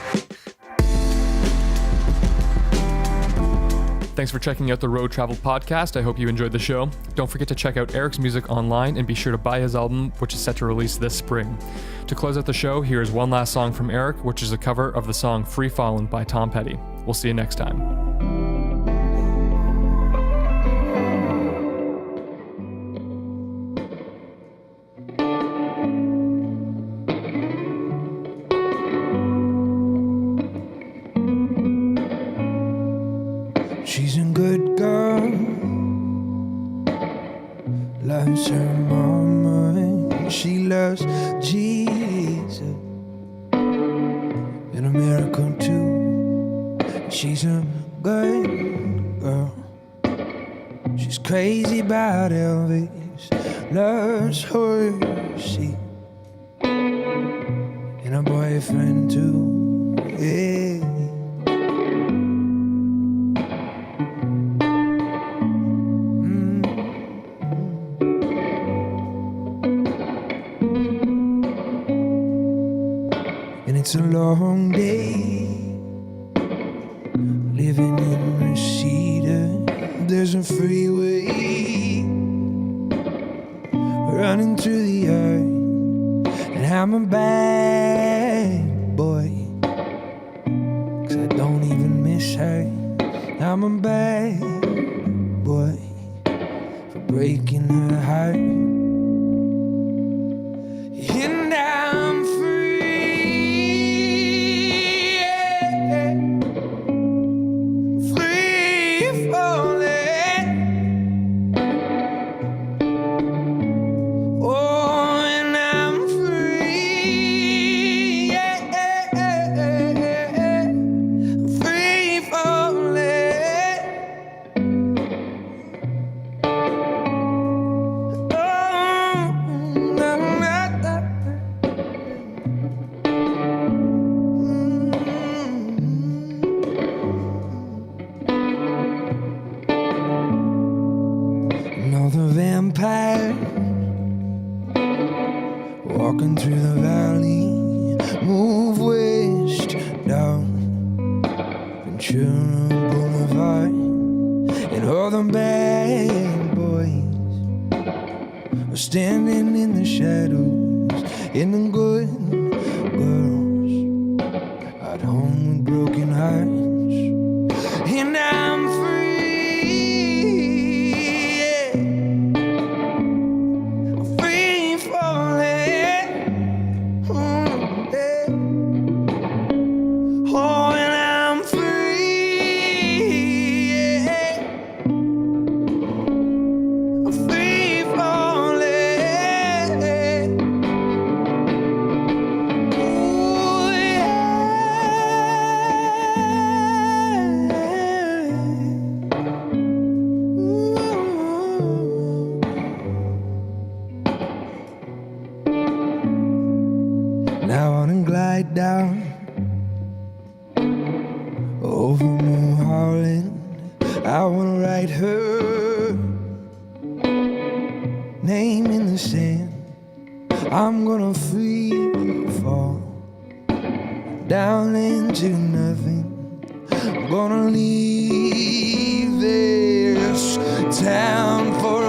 [SPEAKER 1] Thanks for checking out the Road Travel Podcast. I hope you enjoyed the show. Don't forget to check out Eric's music online, and be sure to buy his album, which is set to release this spring. To close out the show, here is one last song from Eric, which is a cover of the song Free Fallin' by Tom Petty. We'll see you next time.
[SPEAKER 3] She's a good girl, loves her mama, she loves Jesus, and a miracle too. She's a good girl, she's crazy about Elvis, loves horsey, and a boyfriend too, yeah. It's a long day living in Reseda. There's a freeway running through the yard, and I'm a bad boy, 'cause I don't even miss her. I'm a bad boy for breaking her heart, and I'm free. Oh, Ventura Boulevard, and all the bad boys are standing in the shadows, and the good girls at home with broken hearts. And I'm free, yeah. Free falling, yeah. Oh, and I'm free, yeah. Free falling. Ooh, yeah. Now I wanna glide down over Mulholland. I wanna write her name in the sand. I'm gonna free fall down into nothing. I'm gonna leave this town for